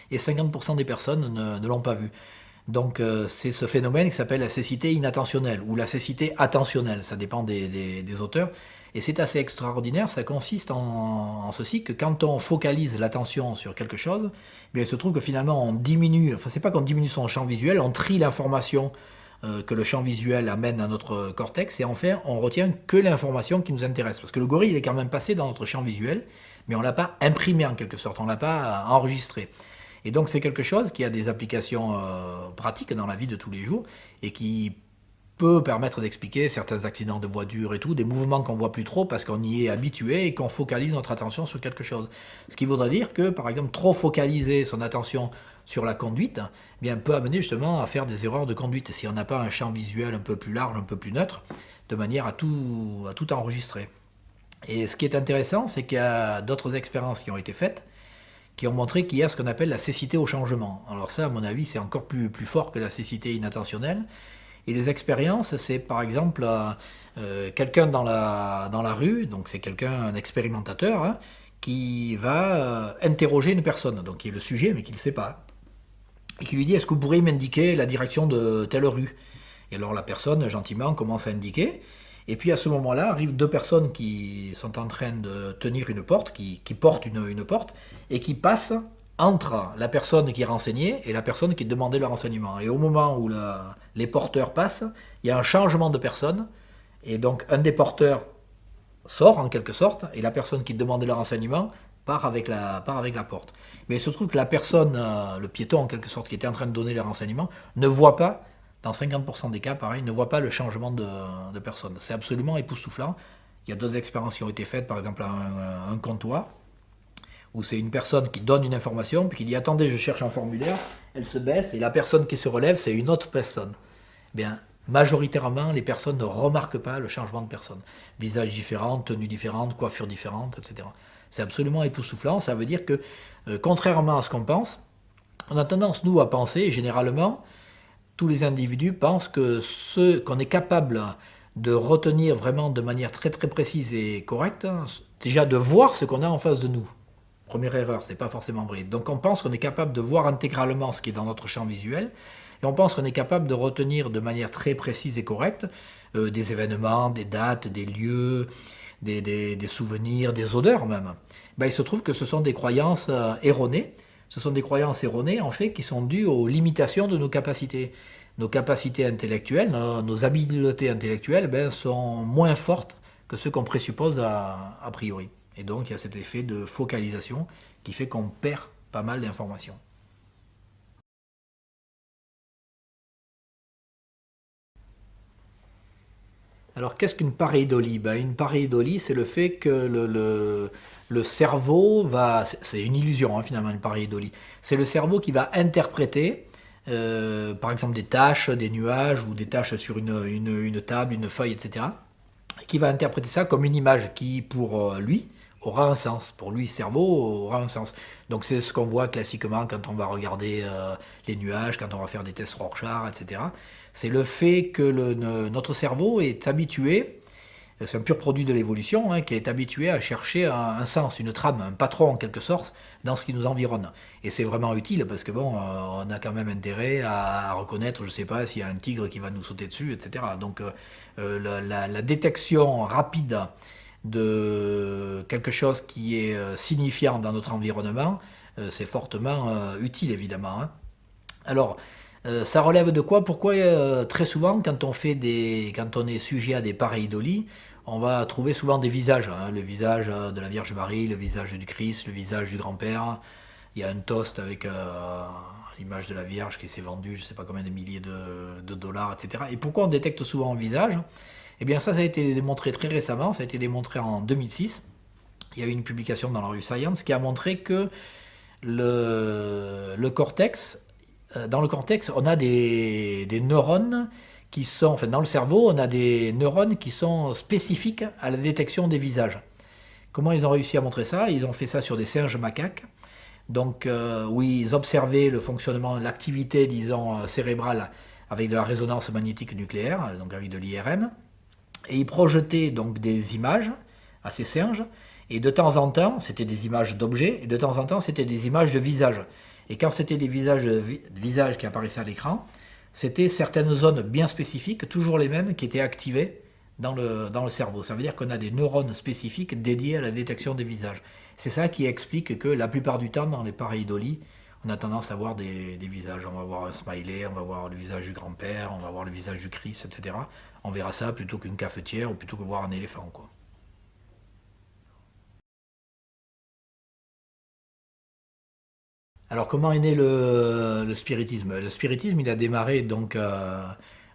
et 50% des personnes ne l'ont pas vu. Donc c'est ce phénomène qui s'appelle la cécité inattentionnelle, ou la cécité attentionnelle, ça dépend des auteurs. Et c'est assez extraordinaire, ça consiste en ceci, que quand on focalise l'attention sur quelque chose, bien, il se trouve que finalement on diminue, enfin c'est pas qu'on diminue son champ visuel, on trie l'information que le champ visuel amène à notre cortex, et enfin on retient que l'information qui nous intéresse. Parce que le gorille il est quand même passé dans notre champ visuel, mais on ne l'a pas imprimé en quelque sorte, on ne l'a pas enregistré. Et donc c'est quelque chose qui a des applications pratiques dans la vie de tous les jours, et qui peut permettre d'expliquer certains accidents de voiture et tout, des mouvements qu'on voit plus trop parce qu'on y est habitué et qu'on focalise notre attention sur quelque chose. Ce qui voudrait dire que, par exemple, trop focaliser son attention sur la conduite, eh bien, peut amener justement à faire des erreurs de conduite si on n'a pas un champ visuel un peu plus large, un peu plus neutre, de manière à tout enregistrer. Et ce qui est intéressant, c'est qu'il y a d'autres expériences qui ont été faites, qui ont montré qu'il y a ce qu'on appelle la cécité au changement. Alors ça, à mon avis, c'est encore plus fort que la cécité inattentionnelle. Et les expériences, c'est par exemple quelqu'un dans la rue, donc c'est quelqu'un, un expérimentateur, qui va interroger une personne, donc qui est le sujet mais qui ne le sait pas, et qui lui dit: est-ce que vous pourriez m'indiquer la direction de telle rue? Et alors la personne, gentiment, commence à indiquer, et puis à ce moment-là, arrivent deux personnes qui sont en train de tenir une porte, qui portent une porte, et qui passent entre la personne qui est renseignée et la personne qui demandait le renseignement. Et au moment où les porteurs passent, il y a un changement de personne, et donc un des porteurs sort en quelque sorte, et la personne qui demandait le renseignement part avec la porte. Mais il se trouve que la personne, le piéton en quelque sorte, qui était en train de donner les renseignements, ne voit pas, dans 50% des cas pareil, ne voit pas le changement de personne. C'est absolument époustouflant. Il y a d'autres expériences qui ont été faites, par exemple à un comptoir, où c'est une personne qui donne une information, puis qui dit: attendez, je cherche un formulaire, elle se baisse, et la personne qui se relève, c'est une autre personne. Eh bien, majoritairement, les personnes ne remarquent pas le changement de personne. Visage différent, tenue différente, coiffure différente, etc. C'est absolument époustouflant. Ça veut dire que, contrairement à ce qu'on pense, on a tendance, nous, à penser, généralement, tous les individus pensent que ce qu'on est capable de retenir vraiment de manière très très précise et correcte, déjà de voir ce qu'on a en face de nous. Première erreur, c'est pas forcément vrai. Donc on pense qu'on est capable de voir intégralement ce qui est dans notre champ visuel, et on pense qu'on est capable de retenir de manière très précise et correcte des événements, des dates, des lieux, des souvenirs, des odeurs même. Ben, il se trouve que ce sont des croyances erronées. Ce sont des croyances erronées en fait qui sont dues aux limitations de nos capacités. Nos capacités intellectuelles, nos habiletés intellectuelles sont moins fortes que ce qu'on présuppose a priori. Et donc il y a cet effet de focalisation qui fait qu'on perd pas mal d'informations. Alors qu'est-ce qu'une pareidolie? Une pareidolie, c'est le fait que le cerveau va... C'est une illusion finalement, une pareidolie. C'est le cerveau qui va interpréter, par exemple, des taches, des nuages ou des taches sur une table, une feuille, etc. Et qui va interpréter ça comme une image qui, pour lui, aura un sens. Pour lui, cerveau aura un sens. Donc c'est ce qu'on voit classiquement quand on va regarder les nuages, quand on va faire des tests Rorschach, etc. C'est le fait que notre cerveau est habitué, c'est un pur produit de l'évolution, qui est habitué à chercher un sens, une trame, un patron en quelque sorte, dans ce qui nous environne. Et c'est vraiment utile parce que bon, on a quand même intérêt à reconnaître, je ne sais pas, s'il y a un tigre qui va nous sauter dessus, etc. Donc la détection rapide de quelque chose qui est signifiant dans notre environnement, c'est fortement utile évidemment. Alors, ça relève de quoi? Pourquoi très souvent, quand on est sujet à des pareidolies, on va trouver souvent des visages, le visage de la Vierge Marie, le visage du Christ, le visage du grand-père. Il y a un toast avec l'image de la Vierge qui s'est vendue, je ne sais pas combien de milliers de dollars, etc. Et pourquoi on détecte souvent un visage? Eh bien ça a été démontré très récemment, ça a été démontré en 2006. Il y a eu une publication dans la revue Science qui a montré que le cortex, dans le cortex, on a des neurones qui sont, enfin dans le cerveau, on a des neurones qui sont spécifiques à la détection des visages. Comment ils ont réussi à montrer ça? Ils ont fait ça sur des singes macaques, donc où ils observaient le fonctionnement, l'activité, disons, cérébrale avec de la résonance magnétique nucléaire, donc avec de l'IRM, et ils projetaient donc des images à ces singes, et de temps en temps, c'était des images d'objets, et de temps en temps, c'était des images de visages. Et quand c'était des visages qui apparaissaient à l'écran, c'était certaines zones bien spécifiques, toujours les mêmes, qui étaient activées dans le cerveau. Ça veut dire qu'on a des neurones spécifiques dédiés à la détection des visages. C'est ça qui explique que la plupart du temps, dans les pareidolies, on a tendance à voir des visages. On va voir un smiley, on va voir le visage du grand-père, on va voir le visage du Christ, etc. On verra ça plutôt qu'une cafetière ou plutôt que voir un éléphant, quoi. Alors comment est né le spiritisme? Le spiritisme, il a démarré donc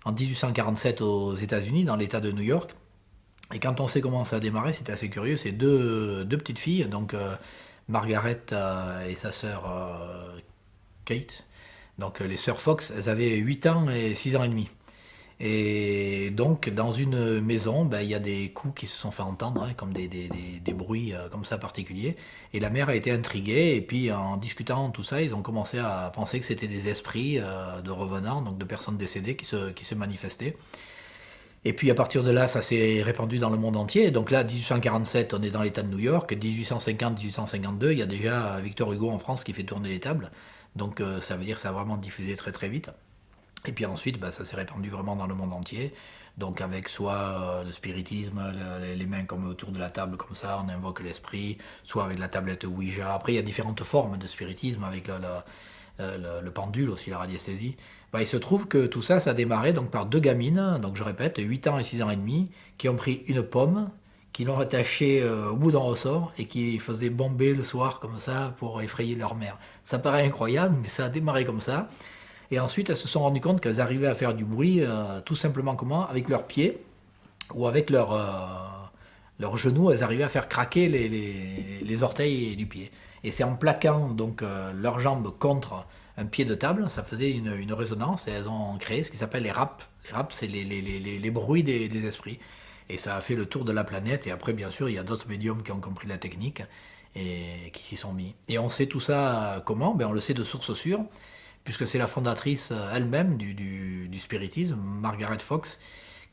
en 1847 aux États-Unis, dans l'État de New York. Et quand on sait comment ça a démarré, c'était assez curieux. C'est deux petites filles, donc Margaret et sa sœur Kate. Donc les sœurs Fox, elles avaient 8 ans et 6 ans et demi. Et donc, dans une maison, il y a des coups qui se sont fait entendre, comme des bruits comme ça particuliers. Et la mère a été intriguée, et puis en discutant tout ça, ils ont commencé à penser que c'était des esprits de revenants, donc de personnes décédées qui se manifestaient. Et puis à partir de là, ça s'est répandu dans le monde entier. Donc là, 1847, on est dans l'État de New York. 1850-1852, il y a déjà Victor Hugo en France qui fait tourner les tables. Donc ça veut dire que ça a vraiment diffusé très très vite. Et puis ensuite, ça s'est répandu vraiment dans le monde entier. Donc avec soit le spiritisme, les mains comme autour de la table comme ça, on invoque l'esprit, soit avec la tablette Ouija. Après, il y a différentes formes de spiritisme avec le pendule aussi, la radiesthésie. Il se trouve que tout ça, ça a démarré donc par deux gamines, donc je répète, 8 ans et 6 ans et demi, qui ont pris une pomme, qui l'ont attachée au bout d'un ressort et qui faisaient bomber le soir comme ça pour effrayer leur mère. Ça paraît incroyable, mais ça a démarré comme ça. Et ensuite, elles se sont rendues compte qu'elles arrivaient à faire du bruit, tout simplement comment? Avec leurs pieds ou avec leurs genoux, elles arrivaient à faire craquer les orteils du pied. Et c'est en plaquant donc leurs jambes contre un pied de table, ça faisait une résonance et elles ont créé ce qui s'appelle les raps. Les raps, c'est les bruits des esprits. Et ça a fait le tour de la planète. Et après, bien sûr, il y a d'autres médiums qui ont compris la technique et qui s'y sont mis. Et on sait tout ça comment? Ben, on le sait de sources sûres, puisque c'est la fondatrice elle-même du spiritisme, Margaret Fox,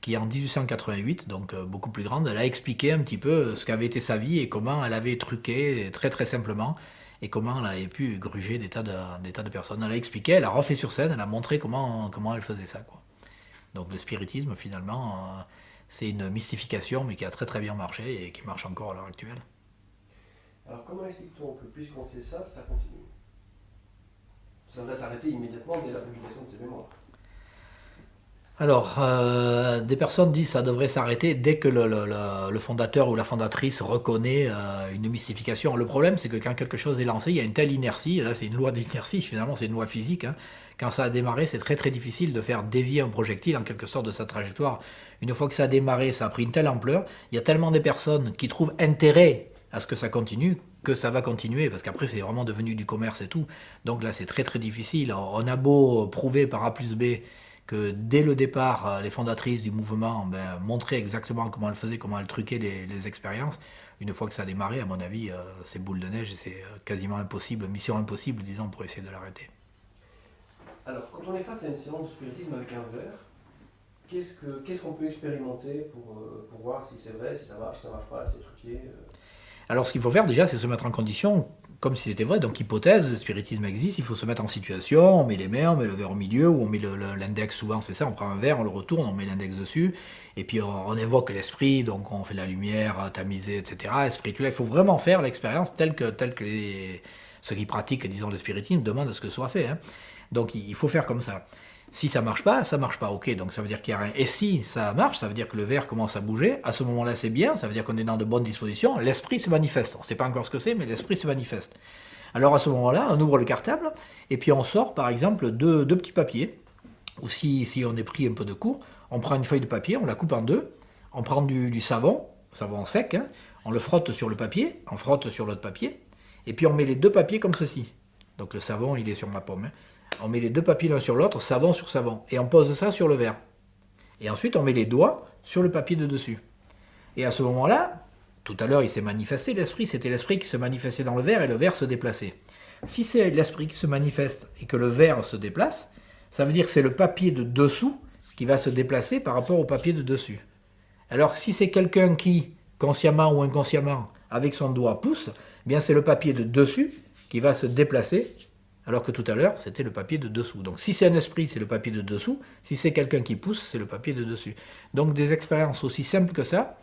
qui en 1888, donc beaucoup plus grande, elle a expliqué un petit peu ce qu'avait été sa vie et comment elle avait truqué très très simplement et comment elle avait pu gruger des tas de personnes. Elle a expliqué, elle a refait sur scène, elle a montré comment elle faisait ça, quoi. Donc le spiritisme, finalement, c'est une mystification, mais qui a très très bien marché et qui marche encore à l'heure actuelle. Alors comment explique-t-on que puisqu'on sait ça, ça continue? Ça devrait s'arrêter immédiatement dès la publication de ces mémoires. Alors, des personnes disent que ça devrait s'arrêter dès que le fondateur ou la fondatrice reconnaît une mystification. Le problème, c'est que quand quelque chose est lancé, il y a une telle inertie, et là c'est une loi d'inertie, finalement c'est une loi physique, hein. Quand ça a démarré, c'est très très difficile de faire dévier un projectile en quelque sorte de sa trajectoire. Une fois que ça a démarré, ça a pris une telle ampleur, il y a tellement de personnes qui trouvent intérêt à ce que ça continue, que ça va continuer, parce qu'après c'est vraiment devenu du commerce et tout. Donc là c'est très très difficile. On a beau prouver par A plus B que dès le départ, les fondatrices du mouvement montraient exactement comment elles faisaient, comment elles truquaient les expériences. Une fois que ça a démarré, à mon avis, c'est boule de neige et c'est quasiment impossible, mission impossible, disons, pour essayer de l'arrêter. Alors, quand on est face à une séance de spiritisme avec un verre, qu'est-ce qu'on peut expérimenter pour voir si c'est vrai, si ça marche pas, si c'est truqué Alors, ce qu'il faut faire déjà, c'est se mettre en condition, comme si c'était vrai. Donc, hypothèse, le spiritisme existe, il faut se mettre en situation, on met les mains, on met le verre au milieu, ou on met l'index, souvent c'est ça, on prend un verre, on le retourne, on met l'index dessus, et puis on invoque l'esprit, donc on fait la lumière tamisée, etc. Spirituel, il faut vraiment faire l'expérience telle que ceux qui pratiquent, disons, le spiritisme demandent à ce que ce soit fait, hein. Donc, il faut faire comme ça. Si ça marche pas, ok, donc ça veut dire qu'il n'y a rien. Et si ça marche, ça veut dire que le verre commence à bouger, à ce moment-là c'est bien, ça veut dire qu'on est dans de bonnes dispositions, l'esprit se manifeste. On ne sait pas encore ce que c'est, mais l'esprit se manifeste. Alors à ce moment-là, on ouvre le cartable, et puis on sort par exemple deux petits papiers, ou si on est pris un peu de cours, on prend une feuille de papier, on la coupe en deux, on prend du savon sec, hein, on le frotte sur le papier, on frotte sur l'autre papier, et puis on met les deux papiers comme ceci. Donc le savon, il est sur ma paume, hein. On met les deux papiers l'un sur l'autre, savon sur savon, et on pose ça sur le verre. Et ensuite, on met les doigts sur le papier de dessus. Et à ce moment-là, tout à l'heure, il s'est manifesté l'esprit, c'était l'esprit qui se manifestait dans le verre et le verre se déplaçait. Si c'est l'esprit qui se manifeste et que le verre se déplace, ça veut dire que c'est le papier de dessous qui va se déplacer par rapport au papier de dessus. Alors, si c'est quelqu'un qui, consciemment ou inconsciemment, avec son doigt pousse, eh bien c'est le papier de dessus qui va se déplacer, alors que tout à l'heure, c'était le papier de dessous. Donc si c'est un esprit, c'est le papier de dessous. Si c'est quelqu'un qui pousse, c'est le papier de dessus. Donc des expériences aussi simples que ça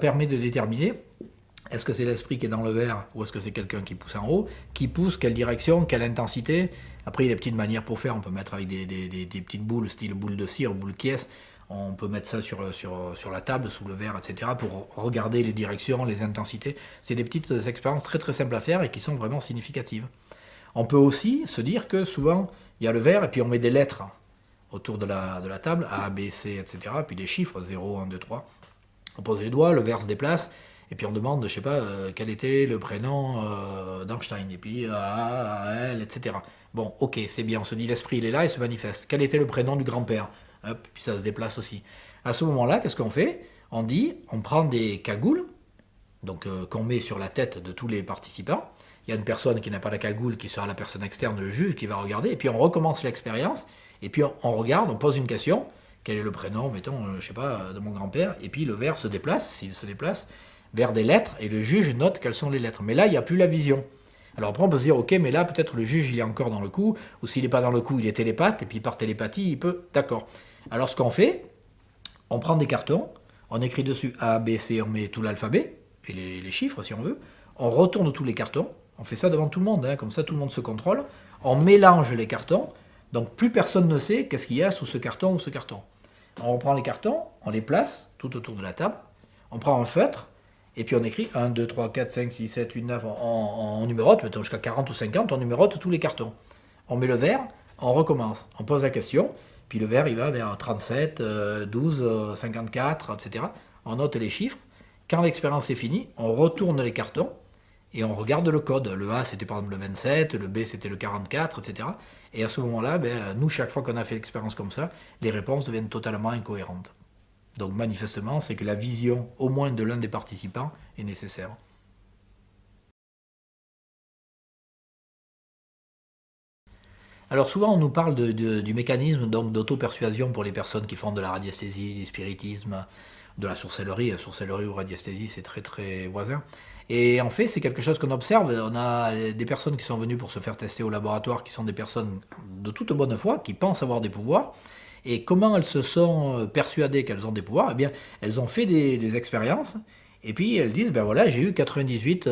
permet de déterminer est-ce que c'est l'esprit qui est dans le verre ou est-ce que c'est quelqu'un qui pousse en haut, qui pousse, quelle direction, quelle intensité. Après, il y a des petites manières pour faire. On peut mettre avec des petites boules, style boule de cire, boule Kies. On peut mettre ça sur la table, sous le verre, etc. pour regarder les directions, les intensités. C'est des petites expériences très très simples à faire et qui sont vraiment significatives. On peut aussi se dire que souvent, il y a le verre et puis on met des lettres autour de la table, A, B, C, etc. Puis des chiffres, 0, 1, 2, 3. On pose les doigts, le verre se déplace, et puis on demande, je sais pas, quel était le prénom d'Einstein, et puis A, L, etc. Bon, ok, c'est bien, on se dit l'esprit, il est là, il se manifeste. Quel était le prénom du grand-père? Hop, puis ça se déplace aussi. À ce moment-là, qu'est-ce qu'on fait? On prend des cagoules, donc qu'on met sur la tête de tous les participants. Il y a une personne qui n'a pas la cagoule, qui sera la personne externe, le juge, qui va regarder, et puis on recommence l'expérience, et puis on regarde, on pose une question, quel est le prénom, mettons, je sais pas, de mon grand-père, et puis le verre se déplace, s'il se déplace, vers des lettres, et le juge note quelles sont les lettres. Mais là, il n'y a plus la vision. Alors après, on peut se dire, ok, mais là, peut-être le juge, il est encore dans le coup, ou s'il n'est pas dans le coup, il est télépathe, et puis par télépathie, il peut, d'accord. Alors ce qu'on fait, on prend des cartons, on écrit dessus A, B, C, on met tout l'alphabet, et les chiffres si on veut, on retourne tous les cartons, on fait ça devant tout le monde, hein, comme ça tout le monde se contrôle, on mélange les cartons, donc plus personne ne sait qu'est-ce qu'il y a sous ce carton ou ce carton. On reprend les cartons, on les place tout autour de la table, on prend un feutre, et puis on écrit 1, 2, 3, 4, 5, 6, 7, 8, 9, on numérote, mettons jusqu'à 40 ou 50, on numérote tous les cartons. On met le verre, on recommence, on pose la question, puis le verre il va vers 37, 12, 54, etc. On note les chiffres. Quand l'expérience est finie, on retourne les cartons et on regarde le code. Le A c'était par exemple le 27, le B c'était le 44, etc. Et à ce moment-là, nous, chaque fois qu'on a fait l'expérience comme ça, les réponses deviennent totalement incohérentes. Donc manifestement, c'est que la vision, au moins de l'un des participants, est nécessaire. Alors souvent on nous parle du mécanisme donc d'auto-persuasion pour les personnes qui font de la radiesthésie, du spiritisme, de la sorcellerie. La sorcellerie ou radiesthésie c'est très très voisin. Et en fait c'est quelque chose qu'on observe. On a des personnes qui sont venues pour se faire tester au laboratoire qui sont des personnes de toute bonne foi, qui pensent avoir des pouvoirs. Et comment elles se sont persuadées qu'elles ont des pouvoirs? Eh bien elles ont fait des expériences. Et puis elles disent, ben voilà, j'ai eu 98%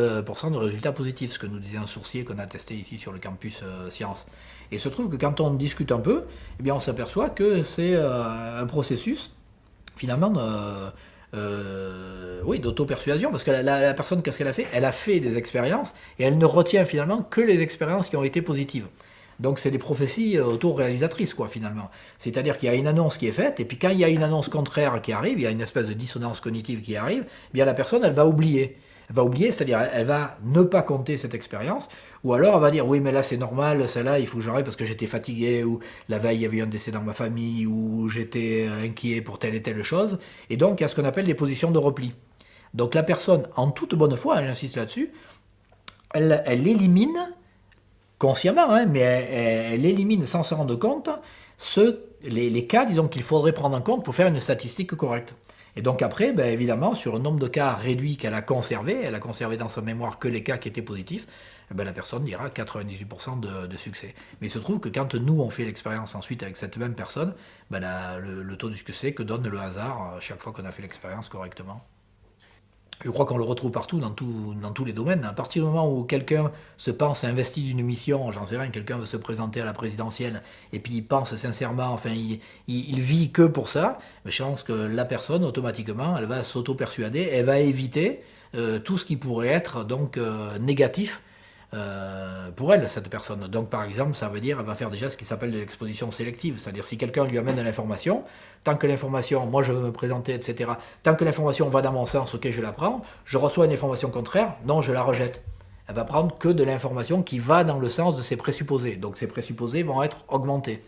de résultats positifs, ce que nous disait un sourcier qu'on a testé ici sur le campus Sciences. Et il se trouve que quand on discute un peu, eh bien on s'aperçoit que c'est un processus finalement oui, d'auto-persuasion, parce que la personne, qu'est-ce qu'elle a fait? Elle a fait des expériences et elle ne retient finalement que les expériences qui ont été positives. Donc c'est des prophéties auto-réalisatrices, quoi, finalement. C'est-à-dire qu'il y a une annonce qui est faite, et puis quand il y a une annonce contraire qui arrive, il y a une espèce de dissonance cognitive qui arrive, eh bien la personne, elle va oublier. Elle va oublier, c'est-à-dire elle va ne pas compter cette expérience, ou alors elle va dire, oui, mais là c'est normal, celle-là, il faut que j'arrête parce que j'étais fatigué, ou la veille il y avait eu un décès dans ma famille, ou j'étais inquiet pour telle et telle chose. Et donc il y a ce qu'on appelle les positions de repli. Donc la personne, en toute bonne foi, hein, j'insiste là-dessus, elle élimine consciemment, hein, mais elle élimine sans se rendre compte les cas, disons, qu'il faudrait prendre en compte pour faire une statistique correcte. Et donc après, ben, évidemment, sur le nombre de cas réduit qu'elle a conservé, elle a conservé dans sa mémoire que les cas qui étaient positifs, ben, la personne dira 98% de succès. Mais il se trouve que quand nous, on fait l'expérience ensuite avec cette même personne, ben, le taux de succès que donne le hasard chaque fois qu'on a fait l'expérience correctement. Je crois qu'on le retrouve partout, dans tous les domaines. À partir du moment où quelqu'un se pense investi d'une mission, j'en sais rien, quelqu'un veut se présenter à la présidentielle, et puis il pense sincèrement, enfin, il vit que pour ça, mais je pense que la personne, automatiquement, elle va s'auto-persuader, elle va éviter tout ce qui pourrait être donc négatif pour elle, cette personne. Donc, par exemple, ça veut dire qu'elle va faire déjà ce qui s'appelle de l'exposition sélective. C'est-à-dire, si quelqu'un lui amène de l'information, tant que l'information, moi je veux me présenter, etc., tant que l'information va dans mon sens, ok, je la prends, je reçois une information contraire, non, je la rejette. Elle va prendre que de l'information qui va dans le sens de ses présupposés. Donc, ces présupposés vont être augmentés.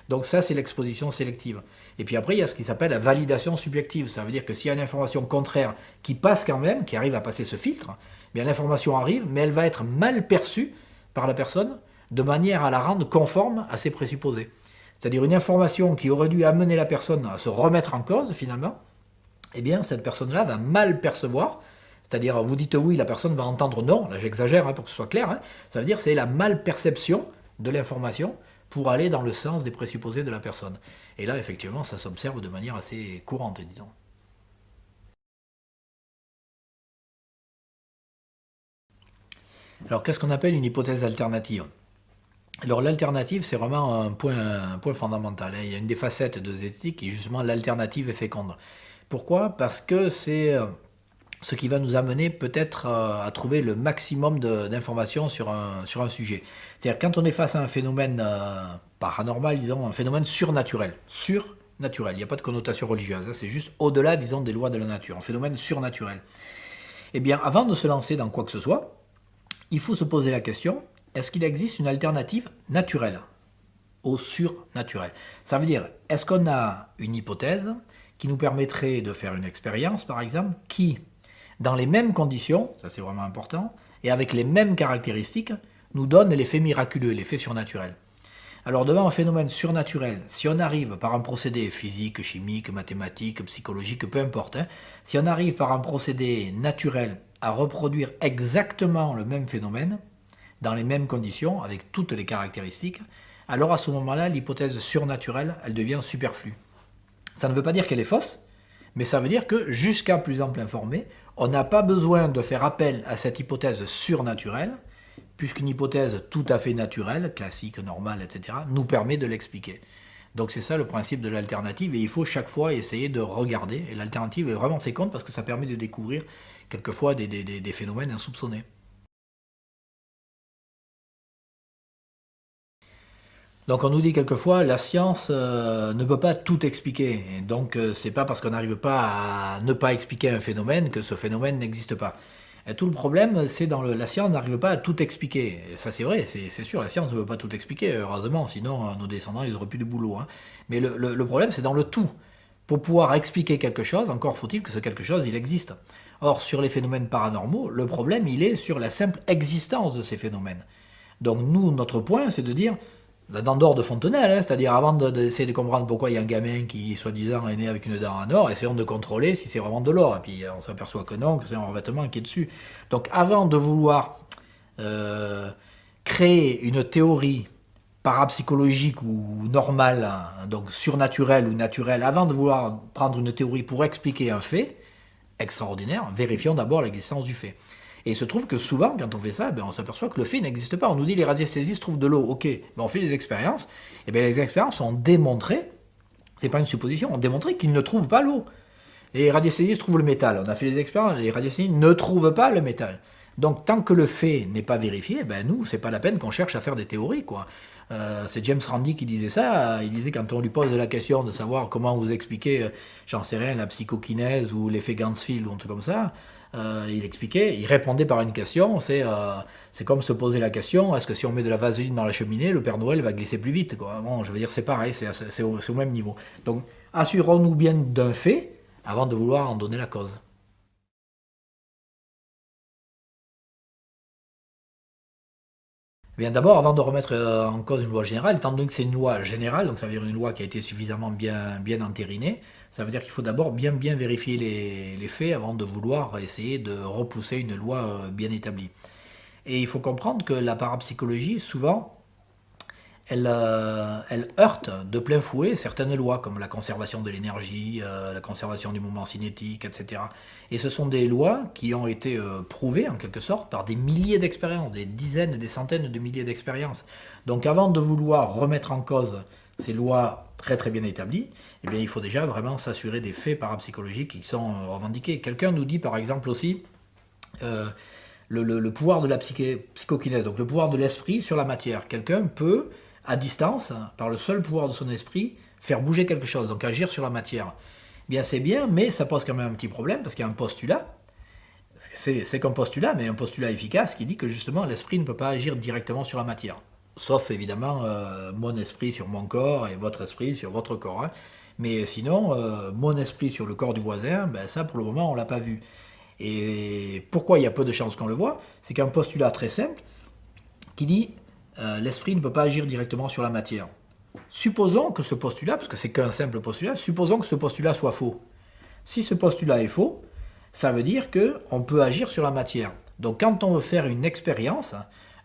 Donc ça, c'est l'exposition sélective. Et puis après, il y a ce qui s'appelle la validation subjective. Ça veut dire que s'il y a une information contraire qui passe quand même, qui arrive à passer ce filtre, eh bien l'information arrive, mais elle va être mal perçue par la personne de manière à la rendre conforme à ses présupposés. C'est-à-dire une information qui aurait dû amener la personne à se remettre en cause, finalement, eh bien cette personne-là va mal percevoir. C'est-à-dire, vous dites oui, la personne va entendre non. Là, j'exagère hein, pour que ce soit clair. Hein. Ça veut dire que c'est la malperception de l'information pour aller dans le sens des présupposés de la personne. Et là, effectivement, ça s'observe de manière assez courante, disons. Alors, qu'est-ce qu'on appelle une hypothèse alternative? Alors, l'alternative, c'est vraiment un point fondamental. Hein. Il y a une des facettes de l'éthique qui est justement l'alternative est féconde. Pourquoi? Parce que c'est ce qui va nous amener peut-être à trouver le maximum d'informations sur un sujet. C'est-à-dire quand on est face à un phénomène paranormal, disons, un phénomène surnaturel, surnaturel, il n'y a pas de connotation religieuse, hein, c'est juste au-delà, disons, des lois de la nature, un phénomène surnaturel. Eh bien, avant de se lancer dans quoi que ce soit, il faut se poser la question, est-ce qu'il existe une alternative naturelle au surnaturel? Ça veut dire, est-ce qu'on a une hypothèse qui nous permettrait de faire une expérience, par exemple, qui dans les mêmes conditions, ça c'est vraiment important, et avec les mêmes caractéristiques, nous donne l'effet miraculeux, l'effet surnaturel. Alors devant un phénomène surnaturel, si on arrive par un procédé physique, chimique, mathématique, psychologique, peu importe, hein, si on arrive par un procédé naturel à reproduire exactement le même phénomène, dans les mêmes conditions, avec toutes les caractéristiques, alors à ce moment-là, l'hypothèse surnaturelle, elle devient superflue. Ça ne veut pas dire qu'elle est fausse, mais ça veut dire que, jusqu'à plus ample informé, on n'a pas besoin de faire appel à cette hypothèse surnaturelle, puisqu'une hypothèse tout à fait naturelle, classique, normale, etc., nous permet de l'expliquer. Donc c'est ça le principe de l'alternative, et il faut chaque fois essayer de regarder, et l'alternative est vraiment féconde parce que ça permet de découvrir quelquefois des phénomènes insoupçonnés. Donc on nous dit quelquefois la science ne peut pas tout expliquer. Et donc c'est pas parce qu'on n'arrive pas à ne pas expliquer un phénomène que ce phénomène n'existe pas. Et tout le problème, c'est dans la science n'arrive pas à tout expliquer. Et ça c'est vrai, c'est sûr, la science ne peut pas tout expliquer, heureusement, sinon nos descendants ils n'auraient plus de boulot. Hein. Mais le problème c'est dans le tout. Pour pouvoir expliquer quelque chose, encore faut-il que ce quelque chose il existe. Or sur les phénomènes paranormaux, le problème il est sur la simple existence de ces phénomènes. Donc nous, notre point c'est de dire la dent d'or de Fontenelle, hein, c'est-à-dire avant d'essayer de comprendre pourquoi il y a un gamin qui, soi-disant, est né avec une dent en or, essayons de contrôler si c'est vraiment de l'or. Et puis on s'aperçoit que non, que c'est un revêtement qui est dessus. Donc avant de vouloir créer une théorie parapsychologique ou normale, hein, donc surnaturelle ou naturelle, avant de vouloir prendre une théorie pour expliquer un fait extraordinaire, vérifions d'abord l'existence du fait. Et il se trouve que souvent, quand on fait ça, on s'aperçoit que le fait n'existe pas. On nous dit les radiesthésistes trouvent de l'eau. Ok, on fait des expériences. Et bien les expériences ont démontré, c'est pas une supposition, ont démontré qu'ils ne trouvent pas l'eau. Les radiesthésistes trouvent le métal. On a fait des expériences, les radiesthésistes ne trouvent pas le métal. Donc tant que le fait n'est pas vérifié, nous, c'est pas la peine qu'on cherche à faire des théories, quoi. C'est James Randi qui disait ça. Il disait quand on lui pose la question de savoir comment vous expliquez, j'en sais rien, la psychokinèse ou l'effet Ganzfeld ou un truc comme ça, il répondait par une question, c'est comme se poser la question, est-ce que si on met de la vaseline dans la cheminée, le Père Noël va glisser plus vite, quoi. Bon, je veux dire, c'est pareil, c'est au même niveau. Donc assurons-nous bien d'un fait avant de vouloir en donner la cause. Bien d'abord, avant de remettre en cause une loi générale, étant donné que c'est une loi générale, donc ça veut dire une loi qui a été suffisamment bien entérinée, ça veut dire qu'il faut d'abord bien vérifier les faits avant de vouloir essayer de repousser une loi bien établie. Et il faut comprendre que la parapsychologie, souvent, elle heurte de plein fouet certaines lois, comme la conservation de l'énergie, la conservation du mouvement cinétique, etc. Et ce sont des lois qui ont été prouvées, en quelque sorte, par des milliers d'expériences, des dizaines, des centaines de milliers d'expériences. Donc avant de vouloir remettre en cause ces lois très bien établies, il faut déjà vraiment s'assurer des faits parapsychologiques qui sont revendiqués. Quelqu'un nous dit par exemple aussi le pouvoir de la psychokinèse, donc le pouvoir de l'esprit sur la matière. Quelqu'un peut à distance, par le seul pouvoir de son esprit, faire bouger quelque chose, donc agir sur la matière. Bien, c'est bien, mais ça pose quand même un petit problème, parce qu'il y a un postulat, c'est qu'un postulat, mais un postulat efficace, qui dit que justement l'esprit ne peut pas agir directement sur la matière. Sauf évidemment mon esprit sur mon corps et votre esprit sur votre corps. Hein. Mais sinon, mon esprit sur le corps du voisin, ça pour le moment on ne l'a pas vu. Et pourquoi il y a peu de chances qu'on le voit? C'est qu'un postulat très simple qui dit l'esprit ne peut pas agir directement sur la matière. Supposons que ce postulat, parce que c'est qu'un simple postulat, supposons que ce postulat soit faux. Si ce postulat est faux, ça veut dire qu'on peut agir sur la matière. Donc quand on veut faire une expérience,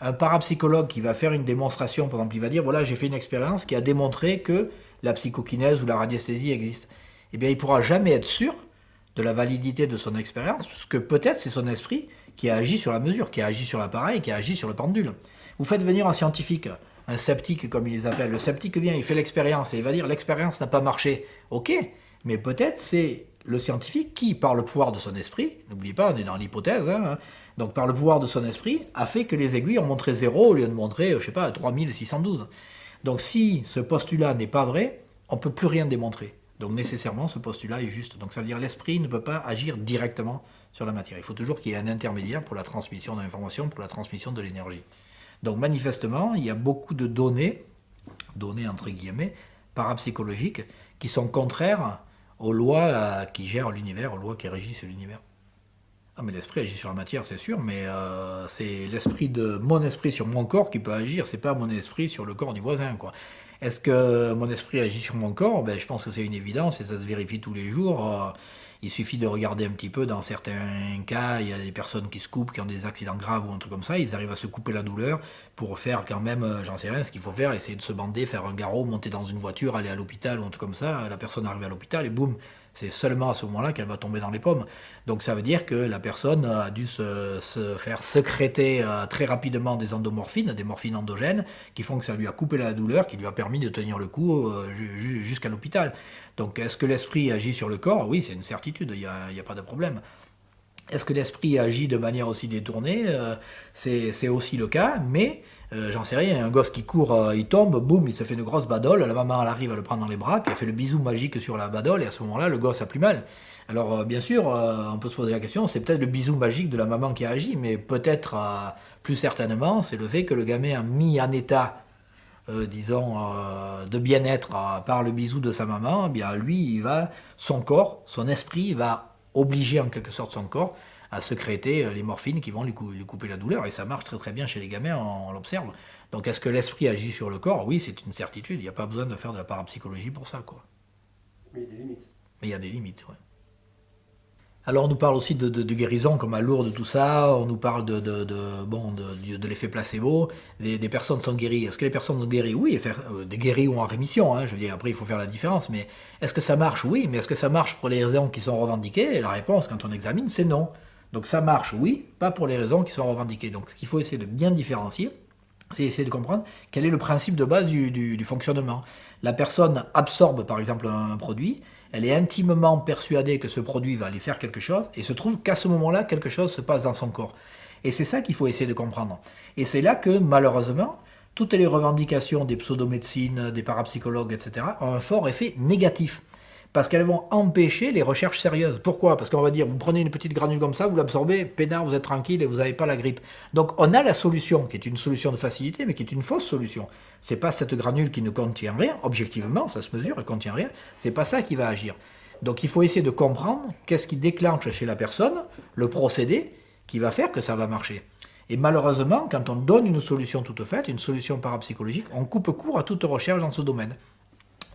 un parapsychologue qui va faire une démonstration, par exemple, il va dire, voilà, j'ai fait une expérience qui a démontré que la psychokinèse ou la radiesthésie existe. Eh bien, il ne pourra jamais être sûr de la validité de son expérience, parce que peut-être c'est son esprit qui a agi sur la mesure, qui a agi sur l'appareil, qui a agi sur le pendule. Vous faites venir un scientifique, un sceptique comme ils les appellent. Le sceptique vient, il fait l'expérience et il va dire l'expérience n'a pas marché. Ok, mais peut-être c'est le scientifique qui, par le pouvoir de son esprit, n'oublie pas, on est dans l'hypothèse, hein, donc par le pouvoir de son esprit, a fait que les aiguilles ont montré 0 au lieu de montrer, je sais pas, 3612. Donc si ce postulat n'est pas vrai, on ne peut plus rien démontrer. Donc nécessairement, ce postulat est juste. Donc ça veut dire que l'esprit ne peut pas agir directement sur la matière. Il faut toujours qu'il y ait un intermédiaire pour la transmission de l'information, pour la transmission de l'énergie. Donc manifestement, il y a beaucoup de données entre guillemets, parapsychologiques, qui sont contraires aux lois qui gèrent l'univers, aux lois qui régissent l'univers. Ah mais l'esprit agit sur la matière, c'est sûr, mais c'est l'esprit de mon esprit sur mon corps qui peut agir, c'est pas mon esprit sur le corps du voisin, quoi. Est-ce que mon esprit agit sur mon corps? Je pense que c'est une évidence et ça se vérifie tous les jours. Il suffit de regarder un petit peu, dans certains cas, il y a des personnes qui se coupent, qui ont des accidents graves ou un truc comme ça, ils arrivent à se couper la douleur pour faire quand même, j'en sais rien, ce qu'il faut faire, essayer de se bander, faire un garrot, monter dans une voiture, aller à l'hôpital ou un truc comme ça, la personne arrive à l'hôpital et boum, c'est seulement à ce moment-là qu'elle va tomber dans les pommes. Donc ça veut dire que la personne a dû se faire sécréter très rapidement des endomorphines, des morphines endogènes, qui font que ça lui a coupé la douleur, qui lui a permis de tenir le coup jusqu'à l'hôpital. Donc est-ce que l'esprit agit sur le corps? Oui, c'est une certitude, il n'y a pas de problème. Est-ce que l'esprit agit de manière aussi détournée? C'est aussi le cas, mais j'en sais rien, un gosse qui court, il tombe, boum, il se fait une grosse badole, la maman elle arrive à le prendre dans les bras, puis elle fait le bisou magique sur la badole, et à ce moment-là, le gosse a plus mal. Alors bien sûr, on peut se poser la question, c'est peut-être le bisou magique de la maman qui a agi, mais peut-être, plus certainement, c'est le fait que le gamin a mis en état disons, de bien-être par le bisou de sa maman, eh bien lui, son corps, son esprit va obliger en quelque sorte son corps à sécréter les morphines qui vont lui couper la douleur. Et ça marche très très bien chez les gamins, on l'observe. Donc est-ce que l'esprit agit sur le corps? Oui, c'est une certitude. Il n'y a pas besoin de faire de la parapsychologie pour ça, quoi. Mais il y a des limites. Mais il y a des limites, ouais. Alors on nous parle aussi de guérison comme à Lourdes, tout ça, on nous parle de l'effet placebo, des personnes sont guéries. Est-ce que les personnes sont guéries? Oui, des guéris ou en rémission, hein, je veux dire, après il faut faire la différence, mais est-ce que ça marche? Oui, mais est-ce que ça marche pour les raisons qui sont revendiquées? Et la réponse, quand on examine, c'est non. Donc ça marche, oui, pas pour les raisons qui sont revendiquées. Donc ce qu'il faut essayer de bien différencier, c'est essayer de comprendre quel est le principe de base du fonctionnement. La personne absorbe par exemple un produit, elle est intimement persuadée que ce produit va lui faire quelque chose, et se trouve qu'à ce moment-là, quelque chose se passe dans son corps. Et c'est ça qu'il faut essayer de comprendre. Et c'est là que, malheureusement, toutes les revendications des pseudomédecines, des parapsychologues, etc., ont un fort effet négatif. Parce qu'elles vont empêcher les recherches sérieuses. Pourquoi? Parce qu'on va dire, vous prenez une petite granule comme ça, vous l'absorbez, peinard, vous êtes tranquille et vous n'avez pas la grippe. Donc on a la solution, qui est une solution de facilité, mais qui est une fausse solution. C'est pas cette granule qui ne contient rien, objectivement, ça se mesure, elle ne contient rien, c'est pas ça qui va agir. Donc il faut essayer de comprendre qu'est-ce qui déclenche chez la personne le procédé qui va faire que ça va marcher. Et malheureusement, quand on donne une solution toute faite, une solution parapsychologique, on coupe court à toute recherche dans ce domaine.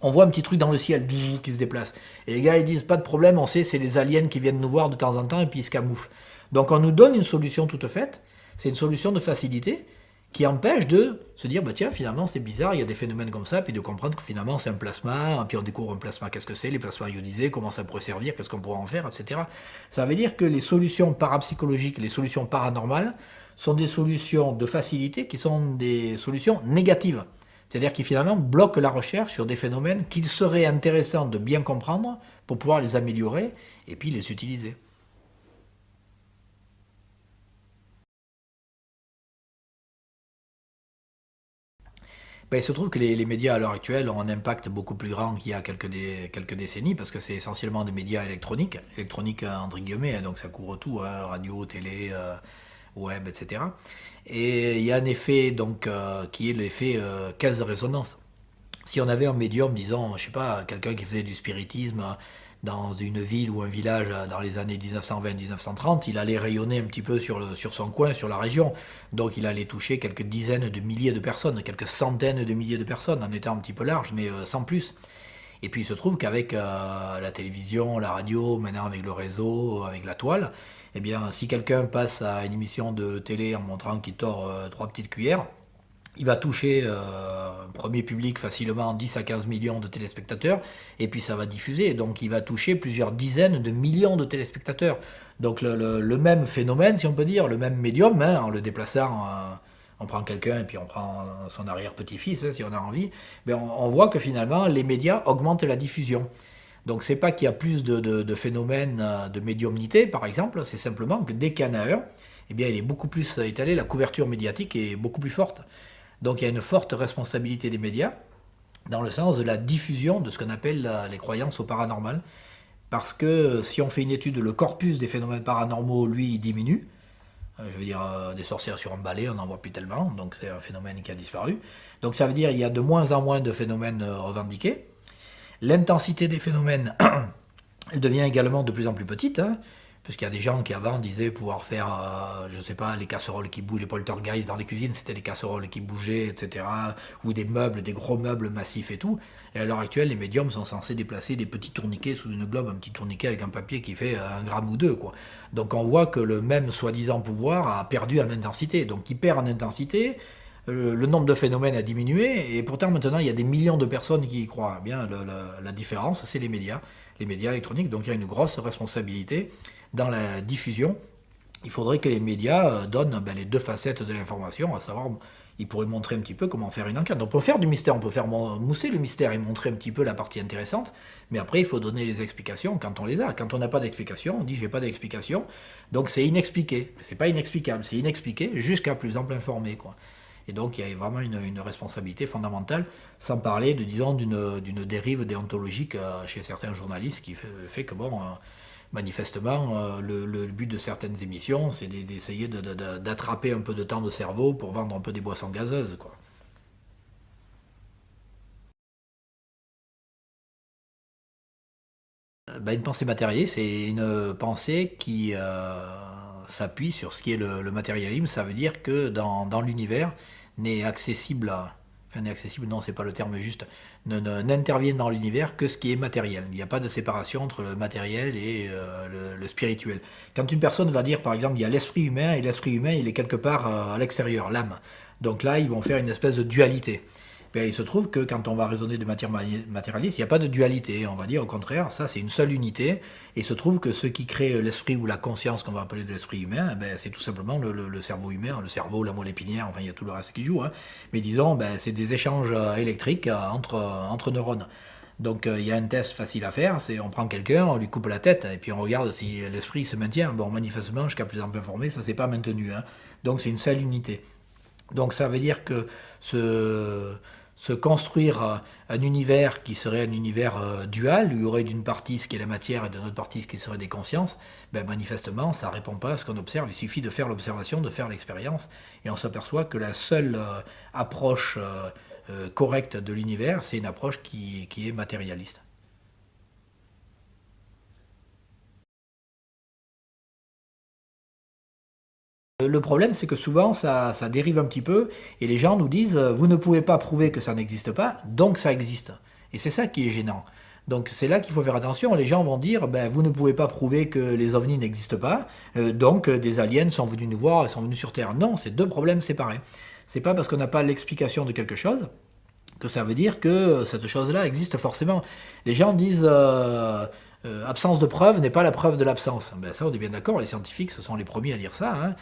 On voit un petit truc dans le ciel qui se déplace. Et les gars, ils disent, pas de problème, on sait, c'est les aliens qui viennent nous voir de temps en temps et puis ils se camouflent. Donc on nous donne une solution toute faite, c'est une solution de facilité qui empêche de se dire, bah tiens, finalement c'est bizarre, il y a des phénomènes comme ça, puis de comprendre que finalement c'est un plasma, puis on découvre un plasma, qu'est-ce que c'est, les plasmas ionisés, comment ça pourrait servir, qu'est-ce qu'on pourrait en faire, etc. Ça veut dire que les solutions parapsychologiques, les solutions paranormales, sont des solutions de facilité qui sont des solutions négatives. C'est-à-dire qui finalement bloquent la recherche sur des phénomènes qu'il serait intéressant de bien comprendre pour pouvoir les améliorer et puis les utiliser. Ben, il se trouve que les médias à l'heure actuelle ont un impact beaucoup plus grand qu'il y a quelques décennies parce que c'est essentiellement des médias électroniques entre guillemets, hein, donc ça couvre tout, hein, radio, télé, web, etc. Et il y a un effet donc, qui est l'effet caisse de résonance. Si on avait un médium, disons, je sais pas, quelqu'un qui faisait du spiritisme dans une ville ou un village dans les années 1920-1930, il allait rayonner un petit peu sur son coin, sur la région. Donc il allait toucher quelques dizaines de milliers de personnes, quelques centaines de milliers de personnes, en étant un petit peu large, mais sans plus. Et puis il se trouve qu'avec la télévision, la radio, maintenant avec le réseau, avec la toile, eh bien si quelqu'un passe à une émission de télé en montrant qu'il tord trois petites cuillères, il va toucher un premier public facilement 10 à 15 millions de téléspectateurs, et puis ça va diffuser, donc il va toucher plusieurs dizaines de millions de téléspectateurs. Donc le même phénomène, si on peut dire, le même médium, hein, en le déplaçant, on prend quelqu'un et puis on prend son arrière-petit-fils, hein, si on a envie, mais on voit que finalement les médias augmentent la diffusion. Donc c'est pas qu'il y a plus de phénomènes de médiumnité, par exemple, c'est simplement que dès qu'il y en a un, eh bien, il est beaucoup plus étalé, la couverture médiatique est beaucoup plus forte. Donc il y a une forte responsabilité des médias dans le sens de la diffusion de ce qu'on appelle les croyances au paranormal. Parce que si on fait une étude, le corpus des phénomènes paranormaux, lui, il diminue. Je veux dire, des sorcières sur un balai, on n'en voit plus tellement, donc c'est un phénomène qui a disparu. Donc ça veut dire qu'il y a de moins en moins de phénomènes revendiqués. L'intensité des phénomènes, elle devient également de plus en plus petite, hein, parce qu'il y a des gens qui avant disaient pouvoir faire, je sais pas, les casseroles qui bougent, les poltergeists dans les cuisines, c'était les casseroles qui bougeaient, etc. Ou des meubles, des gros meubles massifs et tout. Et à l'heure actuelle, les médiums sont censés déplacer des petits tourniquets sous une globe, un petit tourniquet avec un papier qui fait 1 gramme ou 2, quoi. Donc on voit que le même soi-disant pouvoir a perdu en intensité. Donc il perd en intensité, le nombre de phénomènes a diminué, et pourtant maintenant il y a des millions de personnes qui y croient. Eh bien, la différence, c'est les médias électroniques. Donc il y a une grosse responsabilité dans la diffusion. Il faudrait que les médias donnent les deux facettes de l'information, à savoir, ils pourraient montrer un petit peu comment faire une enquête. On peut faire du mystère, on peut faire mousser le mystère et montrer un petit peu la partie intéressante, mais après il faut donner les explications quand on les a. Quand on n'a pas d'explication, on dit j'ai pas d'explication, donc c'est inexpliqué. C'est pas inexplicable, c'est inexpliqué jusqu'à plus ample informé, quoi. Et donc il y a vraiment une responsabilité fondamentale, sans parler disons, d'une dérive déontologique chez certains journalistes qui fait que bon, manifestement, le but de certaines émissions, c'est d'essayer d'attraper un peu de temps de cerveau pour vendre un peu des boissons gazeuses, quoi. Une pensée matérielle, c'est une pensée qui s'appuie sur ce qui est le matérialisme. Ça veut dire que dans l'univers n'est accessible, enfin n'est accessible, non c'est pas le terme juste, n'intervient dans l'univers que ce qui est matériel. Il n'y a pas de séparation entre le matériel et le spirituel. Quand une personne va dire par exemple il y a l'esprit humain et l'esprit humain il est quelque part à l'extérieur, l'âme. Donc là ils vont faire une espèce de dualité. Bien, il se trouve que quand on va raisonner de matière matérialiste, il n'y a pas de dualité. On va dire au contraire, ça c'est une seule unité. Et il se trouve que ce qui crée l'esprit ou la conscience qu'on va appeler de l'esprit humain, ben, c'est tout simplement le cerveau humain, le cerveau, la moelle épinière, enfin il y a tout le reste qui joue. Hein. Mais disons, ben, c'est des échanges électriques entre neurones. Donc il y a un test facile à faire, c'est on prend quelqu'un, on lui coupe la tête et puis on regarde si l'esprit se maintient. Bon, manifestement, jusqu'à plus ample informé, ça ne s'est pas maintenu. Hein. Donc c'est une seule unité. Donc ça veut dire que se construire un univers qui serait un univers dual, où il y aurait d'une partie ce qui est la matière et d'une autre partie ce qui serait des consciences, ben manifestement ça ne répond pas à ce qu'on observe. Il suffit de faire l'observation, de faire l'expérience, et on s'aperçoit que la seule approche correcte de l'univers, c'est une approche qui est matérialiste. Le problème, c'est que souvent, ça dérive un petit peu, et les gens nous disent, vous ne pouvez pas prouver que ça n'existe pas, donc ça existe. Et c'est ça qui est gênant. Donc c'est là qu'il faut faire attention. Les gens vont dire, ben, vous ne pouvez pas prouver que les ovnis n'existent pas, donc des aliens sont venus nous voir et sont venus sur Terre. Non, c'est deux problèmes séparés. C'est pas parce qu'on n'a pas l'explication de quelque chose que ça veut dire que cette chose-là existe forcément. Les gens disent absence de preuve n'est pas la preuve de l'absence. Ben ça, on est bien d'accord, les scientifiques, ce sont les premiers à dire ça. Hein.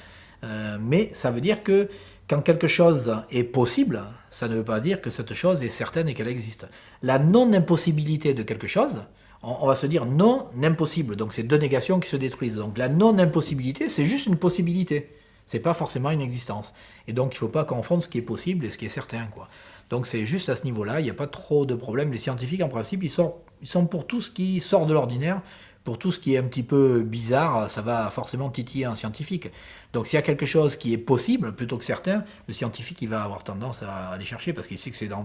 Mais ça veut dire que quand quelque chose est possible, ça ne veut pas dire que cette chose est certaine et qu'elle existe. La non-impossibilité de quelque chose, on va se dire non-impossible. Donc c'est deux négations qui se détruisent. Donc la non-impossibilité, c'est juste une possibilité. C'est pas forcément une existence. Et donc il ne faut pas confondre ce qui est possible et ce qui est certain, quoi. Donc c'est juste à ce niveau-là, il n'y a pas trop de problèmes. Les scientifiques, en principe, ils sont pour tout ce qui sort de l'ordinaire, pour tout ce qui est un petit peu bizarre, ça va forcément titiller un scientifique. Donc s'il y a quelque chose qui est possible, plutôt que certain, le scientifique il va avoir tendance à aller chercher, parce qu'il sait que c'est dans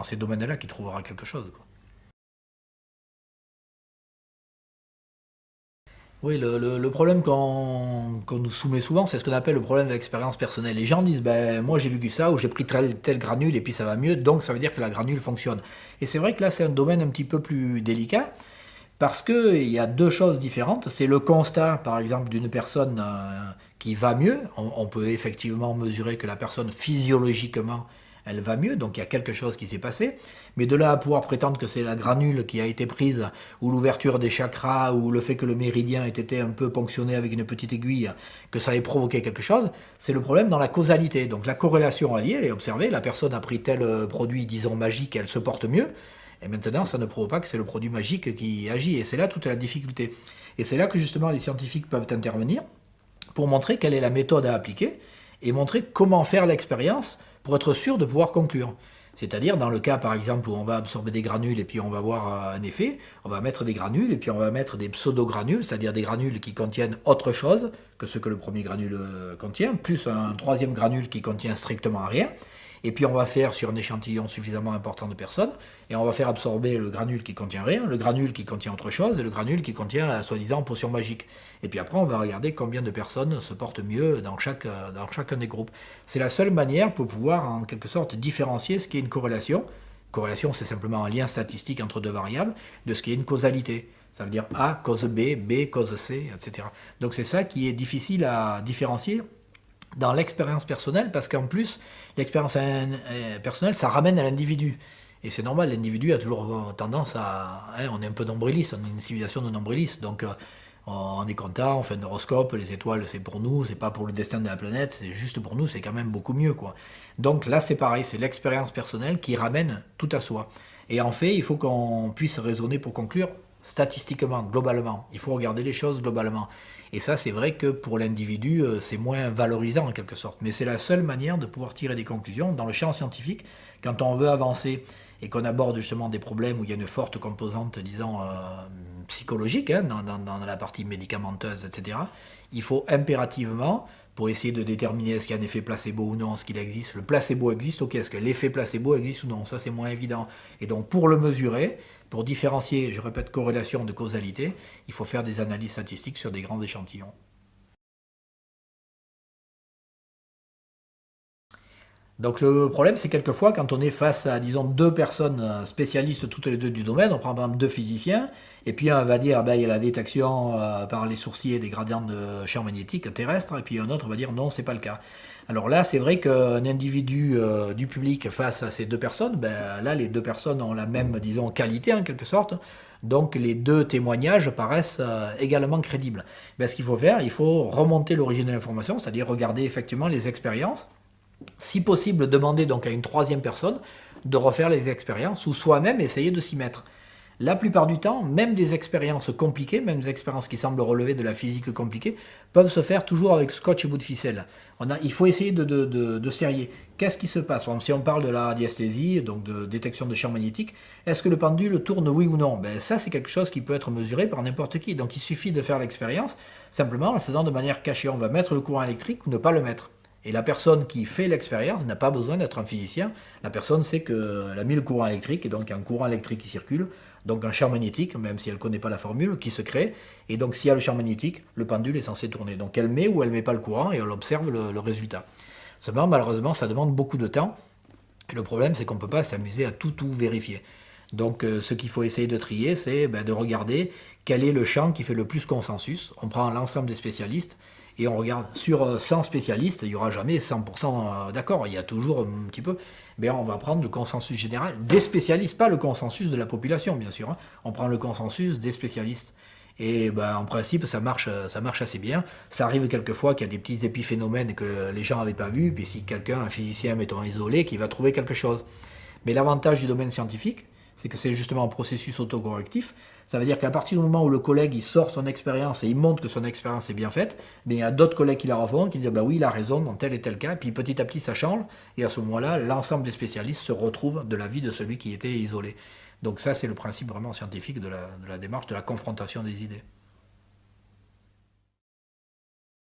ces domaines-là qu'il trouvera quelque chose, quoi. Oui, le problème qu'on nous soumet souvent, c'est ce qu'on appelle le problème de l'expérience personnelle. Les gens disent, ben moi j'ai vécu ça, ou j'ai pris tel granule et puis ça va mieux, donc ça veut dire que la granule fonctionne. Et c'est vrai que là c'est un domaine un petit peu plus délicat, parce qu'il y a deux choses différentes. C'est le constat, par exemple, d'une personne qui va mieux. On peut effectivement mesurer que la personne, physiologiquement, elle va mieux, donc il y a quelque chose qui s'est passé. Mais de là à pouvoir prétendre que c'est la granule qui a été prise, ou l'ouverture des chakras, ou le fait que le méridien ait été un peu ponctionné avec une petite aiguille, que ça ait provoqué quelque chose, c'est le problème dans la causalité. Donc la corrélation alliée, elle est observée, la personne a pris tel produit, disons, magique, elle se porte mieux. Et maintenant, ça ne prouve pas que c'est le produit magique qui agit. Et c'est là toute la difficulté. Et c'est là que justement les scientifiques peuvent intervenir pour montrer quelle est la méthode à appliquer et montrer comment faire l'expérience pour être sûr de pouvoir conclure. C'est-à-dire dans le cas par exemple où on va absorber des granules et puis on va voir un effet, on va mettre des granules et puis on va mettre des pseudo-granules, c'est-à-dire des granules qui contiennent autre chose que ce que le premier granule contient, plus un troisième granule qui contient strictement rien. Et puis on va faire sur un échantillon suffisamment important de personnes, et on va faire absorber le granule qui contient rien, le granule qui contient autre chose, et le granule qui contient la soi-disant potion magique. Et puis après on va regarder combien de personnes se portent mieux dans chacun des groupes. C'est la seule manière pour pouvoir en quelque sorte différencier ce qui est une corrélation. Corrélation, c'est simplement un lien statistique entre deux variables, de ce qui est une causalité. Ça veut dire A cause B, B cause C, etc. Donc c'est ça qui est difficile à différencier dans l'expérience personnelle, parce qu'en plus, l'expérience personnelle, ça ramène à l'individu. Et c'est normal, l'individu a toujours tendance à... Hein, on est un peu nombriliste, on est une civilisation de nombrilistes, donc on est content, on fait un horoscope, les étoiles c'est pour nous, c'est pas pour le destin de la planète, c'est juste pour nous, c'est quand même beaucoup mieux, quoi. Donc là c'est pareil, c'est l'expérience personnelle qui ramène tout à soi. Et en fait, il faut qu'on puisse raisonner pour conclure statistiquement, globalement. Il faut regarder les choses globalement. Et ça, c'est vrai que pour l'individu, c'est moins valorisant en quelque sorte. Mais c'est la seule manière de pouvoir tirer des conclusions. Dans le champ scientifique, quand on veut avancer et qu'on aborde justement des problèmes où il y a une forte composante, disons, psychologique, hein, dans la partie médicamenteuse, etc., il faut impérativement, pour essayer de déterminer est-ce qu'il y a un effet placebo ou non, est-ce qu'il existe, le placebo existe, ok, est-ce que l'effet placebo existe ou non, ça c'est moins évident. Et donc pour le mesurer, pour différencier, je répète, corrélation de causalité, il faut faire des analyses statistiques sur des grands échantillons. Donc le problème, c'est quelquefois quand on est face à, disons, deux personnes spécialistes toutes les deux du domaine, on prend par exemple deux physiciens, et puis un va dire, ben, il y a la détection par les sourciers des gradients de champ magnétique terrestre, et puis un autre va dire, non, c'est pas le cas. Alors là, c'est vrai qu'un individu du public face à ces deux personnes, ben, là, les deux personnes ont la même, disons, qualité en quelque sorte, donc les deux témoignages paraissent également crédibles. Ben, ce qu'il faut faire, il faut remonter l'origine de l'information, c'est-à-dire regarder effectivement les expériences, si possible, demander donc à une troisième personne de refaire les expériences ou soi-même essayer de s'y mettre. La plupart du temps, même des expériences compliquées, même des expériences qui semblent relever de la physique compliquée, peuvent se faire toujours avec scotch et bout de ficelle. Il faut essayer de serrer. Qu'est-ce qui se passe? Par exemple, si on parle de la radiesthésie, donc de détection de champs magnétiques, est-ce que le pendule tourne oui ou non? Ben, ça, c'est quelque chose qui peut être mesuré par n'importe qui. Donc il suffit de faire l'expérience simplement en le faisant de manière cachée. On va mettre le courant électrique ou ne pas le mettre. Et la personne qui fait l'expérience n'a pas besoin d'être un physicien. La personne sait qu'elle a mis le courant électrique, et donc il y a un courant électrique qui circule, donc un champ magnétique, même si elle ne connaît pas la formule, qui se crée. Et donc s'il y a le champ magnétique, le pendule est censé tourner. Donc elle met ou elle ne met pas le courant et elle observe le résultat. Seulement, malheureusement, ça demande beaucoup de temps. Et le problème, c'est qu'on ne peut pas s'amuser à tout vérifier. Donc ce qu'il faut essayer de trier, c'est de regarder quel est le champ qui fait le plus consensus. On prend l'ensemble des spécialistes et on regarde sur 100 spécialistes, il n'y aura jamais 100% d'accord, il y a toujours un petit peu. Mais on va prendre le consensus général des spécialistes, pas le consensus de la population, bien sûr. On prend le consensus des spécialistes. Et en principe, ça marche assez bien. Ça arrive quelquefois qu'il y a des petits épiphénomènes que les gens n'avaient pas vus, puis si quelqu'un, un physicien, mettons isolé, qui va trouver quelque chose. Mais l'avantage du domaine scientifique, c'est que c'est justement un processus autocorrectif. Ça veut dire qu'à partir du moment où le collègue il sort son expérience et il montre que son expérience est bien faite, il y a d'autres collègues qui la refont, qui disent oui, il a raison dans tel et tel cas, puis petit à petit ça change, et à ce moment-là, l'ensemble des spécialistes se retrouvent de l'avis de celui qui était isolé. Donc ça, c'est le principe vraiment scientifique de la démarche de la confrontation des idées.